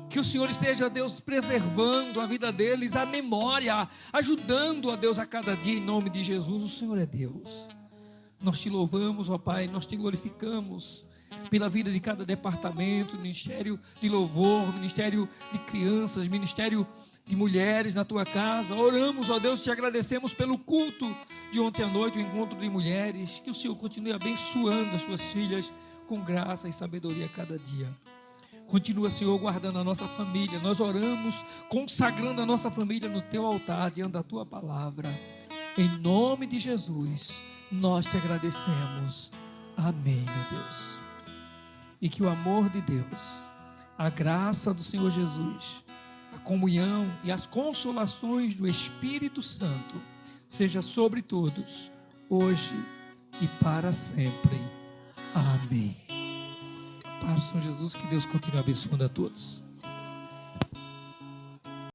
Que o Senhor esteja, Deus, preservando a vida deles, a memória, ajudando, ó Deus, a cada dia, em nome de Jesus. O Senhor é Deus. Nós te louvamos, ó Pai, nós te glorificamos pela vida de cada departamento, ministério de louvor, ministério de crianças, ministério de mulheres na tua casa. Oramos, ó Deus, te agradecemos pelo culto de ontem à noite, o encontro de mulheres. Que o Senhor continue abençoando as suas filhas com graça e sabedoria a cada dia. Continua, Senhor, guardando a nossa família. Nós oramos, consagrando a nossa família no teu altar, diante da tua palavra. Em nome de Jesus, nós te agradecemos. Amém, meu Deus. E que o amor de Deus, a graça do Senhor Jesus, a comunhão e as consolações do Espírito Santo seja sobre todos, hoje e para sempre. Amém. Paz do Senhor Jesus, que Deus continue abençoando a todos.